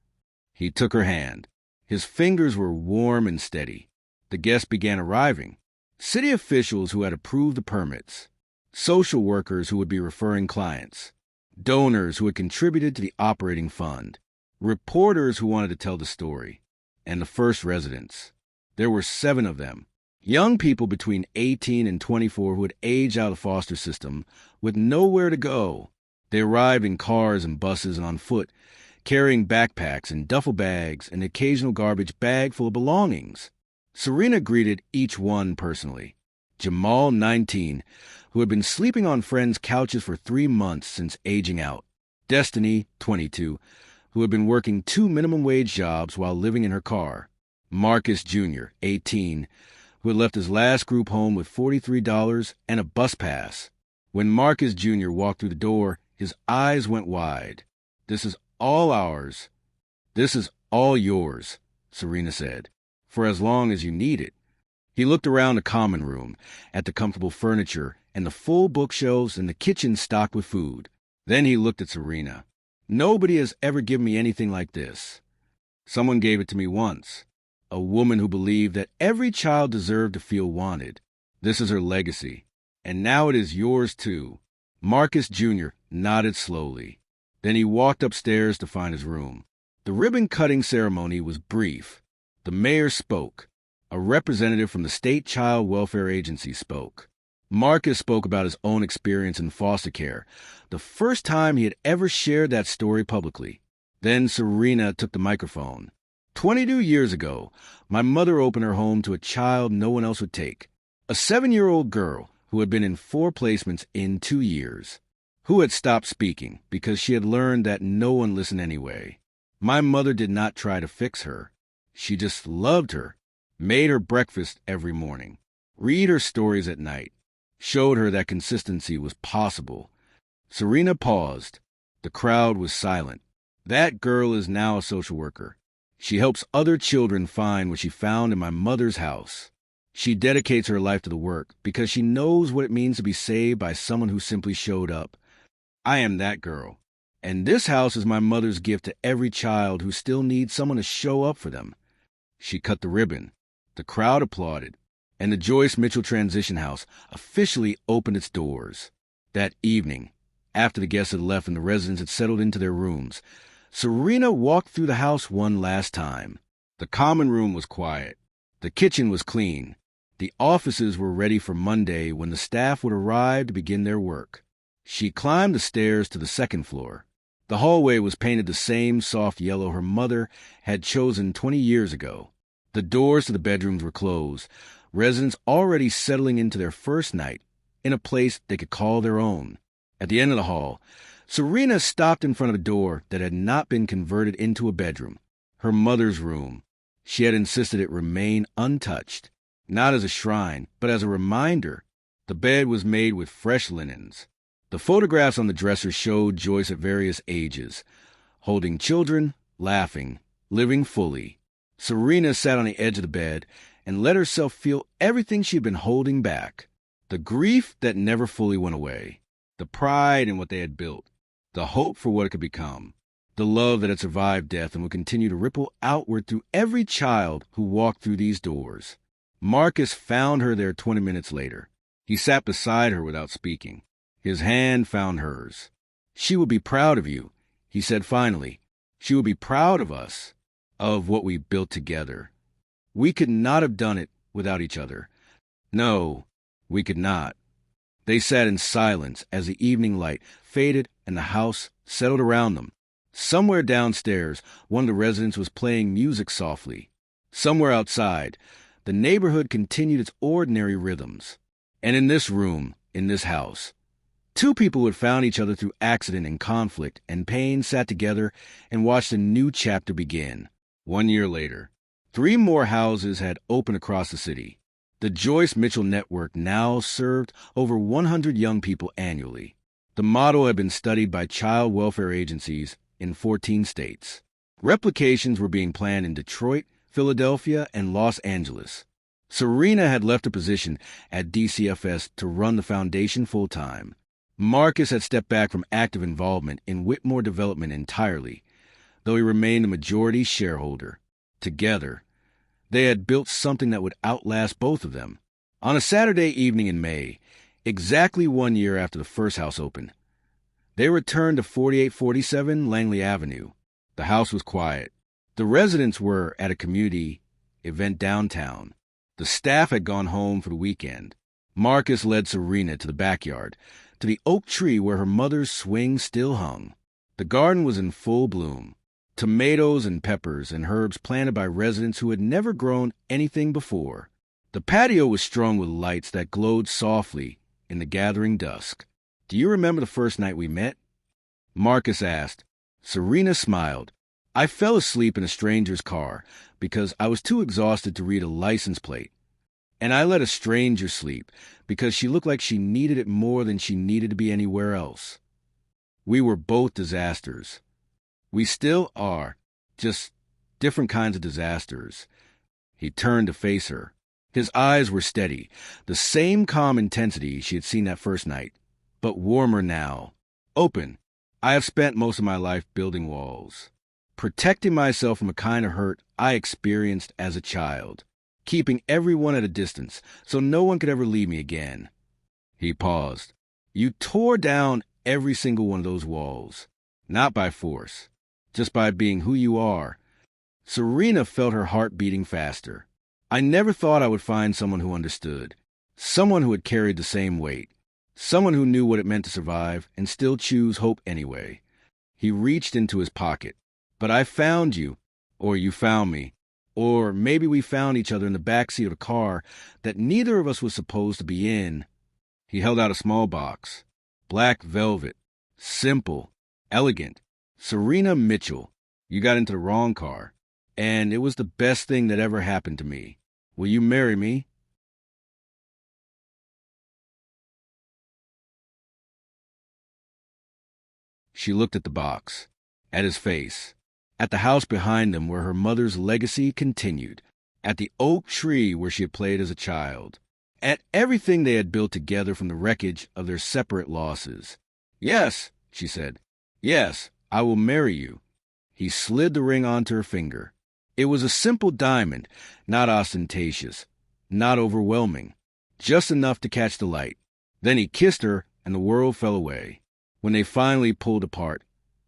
He took her hand. His fingers were warm and steady. The guests began arriving. City officials who had approved the permits. Social workers who would be referring clients. Donors who had contributed to the operating fund. Reporters who wanted to tell the story. And the first residents. There were 7 of them. Young people between 18 and 24 who had aged out of the foster system with nowhere to go. They arrived in cars and buses and on foot, carrying backpacks and duffel bags and an occasional garbage bag full of belongings. Serena greeted each one personally. Jamal, 19, who had been sleeping on friends' couches for 3 months since aging out. Destiny, 22, who had been working 2 minimum-wage jobs while living in her car. Marcus Jr., 18, who had left his last group home with $43 and a bus pass. When Marcus Jr. walked through the door, his eyes went wide. "This is all ours. This is all yours," Serena said, "for as long as you need it." He looked around the common room, at the comfortable furniture and the full bookshelves and the kitchen stocked with food. Then he looked at Serena. "Nobody has ever given me anything like this. Someone gave it to me once. A woman who believed that every child deserved to feel wanted. This is her legacy. And now it is yours too." Marcus Jr. nodded slowly. Then he walked upstairs to find his room. The ribbon-cutting ceremony was brief. The mayor spoke. A representative from the State Child Welfare Agency spoke. Marcus spoke about his own experience in foster care, the first time he had ever shared that story publicly. Then Serena took the microphone. 22 years ago, my mother opened her home to a child no one else would take. A 7-year-old girl who had been in 4 placements in 2 years, who had stopped speaking because she had learned that no one listened anyway. My mother did not try to fix her. She just loved her, made her breakfast every morning, read her stories at night, showed her that consistency was possible. Serena paused. The crowd was silent. That girl is now a social worker. She helps other children find what she found in my mother's house. She dedicates her life to the work because she knows what it means to be saved by someone who simply showed up. I am that girl. And this house is my mother's gift to every child who still needs someone to show up for them. She cut the ribbon. The crowd applauded. And the Joyce Mitchell Transition House officially opened its doors. That evening, after the guests had left and the residents had settled into their rooms, Serena walked through the house one last time. The common room was quiet. The kitchen was clean. The offices were ready for Monday when the staff would arrive to begin their work. She climbed the stairs to the 2nd floor. The hallway was painted the same soft yellow her mother had chosen 20 years ago. The doors to the bedrooms were closed, residents already settling into their first night in a place they could call their own. At the end of the hall, Serena stopped in front of a door that had not been converted into a bedroom, her mother's room. She had insisted it remain untouched, not as a shrine, but as a reminder. The bed was made with fresh linens. The photographs on the dresser showed Joyce at various ages, holding children, laughing, living fully. Serena sat on the edge of the bed and let herself feel everything she'd been holding back. The grief that never fully went away, the pride in what they had built, the hope for what it could become, the love that had survived death and would continue to ripple outward through every child who walked through these doors. Marcus found her there 20 minutes later. He sat beside her without speaking. His hand found hers. "She will be proud of you," he said finally. "She will be proud of us, of what we built together. We could not have done it without each other. No, we could not." They sat in silence as the evening light faded and the house settled around them. Somewhere downstairs, one of the residents was playing music softly. Somewhere outside, the neighborhood continued its ordinary rhythms. And in this room, in this house, two people who had found each other through accident and conflict and pain sat together and watched a new chapter begin. 1 year later, 3 more houses had opened across the city. The Joyce Mitchell Network now served over 100 young people annually. The model had been studied by child welfare agencies in 14 states. Replications were being planned in Detroit, Philadelphia, and Los Angeles. Serena had left a position at DCFS to run the foundation full-time. Marcus had stepped back from active involvement in Whitmore development entirely, though he remained a majority shareholder. Together, they had built something that would outlast both of them. On a Saturday evening in May, exactly 1 year after the first house opened, they returned to 4847 Langley Avenue. The house was quiet. The residents were at a community event downtown. The staff had gone home for the weekend. Marcus led Serena to the backyard, to the oak tree where her mother's swing still hung. The garden was in full bloom. Tomatoes and peppers and herbs planted by residents who had never grown anything before. The patio was strung with lights that glowed softly in the gathering dusk. "Do you remember the first night we met?" Marcus asked. Serena smiled. "I fell asleep in a stranger's car because I was too exhausted to read a license plate. And I let a stranger sleep because she looked like she needed it more than she needed to be anywhere else. We were both disasters. We still are, just different kinds of disasters." He turned to face her. His eyes were steady, the same calm intensity she had seen that first night, but warmer now. "Open. I have spent most of my life building walls, protecting myself from a kind of hurt I experienced as a child, keeping everyone at a distance so no one could ever leave me again." He paused. "You tore down every single one of those walls, not by force, just by being who you are." Serena felt her heart beating faster. "I never thought I would find someone who understood, someone who had carried the same weight, someone who knew what it meant to survive and still choose hope anyway." He reached into his pocket. "But I found you, or you found me, or maybe we found each other in the backseat of a car that neither of us was supposed to be in." He held out a small box. Black velvet. Simple. Elegant. "Serena Mitchell, you got into the wrong car, and it was the best thing that ever happened to me. Will you marry me?" She looked at the box, at his face, at the house behind them where her mother's legacy continued, at the oak tree where she had played as a child, at everything they had built together from the wreckage of their separate losses. "Yes," she said. "Yes, I will marry you." He slid the ring onto her finger. It was a simple diamond, not ostentatious, not overwhelming, just enough to catch the light. Then he kissed her, and the world fell away. When they finally pulled apart,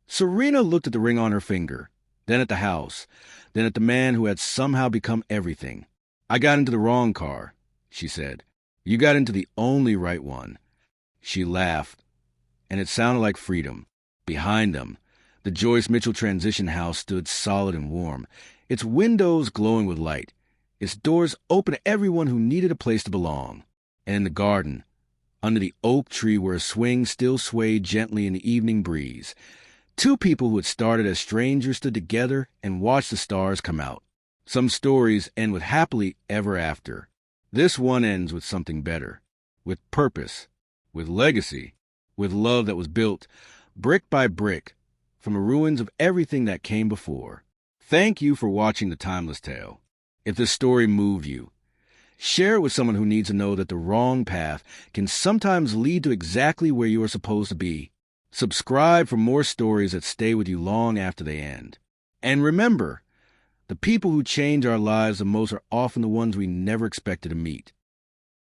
Serena looked at the ring on her finger, then at the house, then at the man who had somehow become everything. "I got into the wrong car," she said. "You got into the only right one." She laughed, and it sounded like freedom. Behind them, the Joyce Mitchell transition house stood solid and warm, its windows glowing with light, its doors open to everyone who needed a place to belong. And in the garden, under the oak tree where a swing still swayed gently in the evening breeze, two people who had started as strangers stood together and watched the stars come out. Some stories end with happily ever after. This one ends with something better, with purpose, with legacy, with love that was built, brick by brick, from the ruins of everything that came before. Thank you for watching The Timeless Tale. If this story moved you, share it with someone who needs to know that the wrong path can sometimes lead to exactly where you are supposed to be. Subscribe for more stories that stay with you long after they end. And remember, the people who change our lives the most are often the ones we never expected to meet.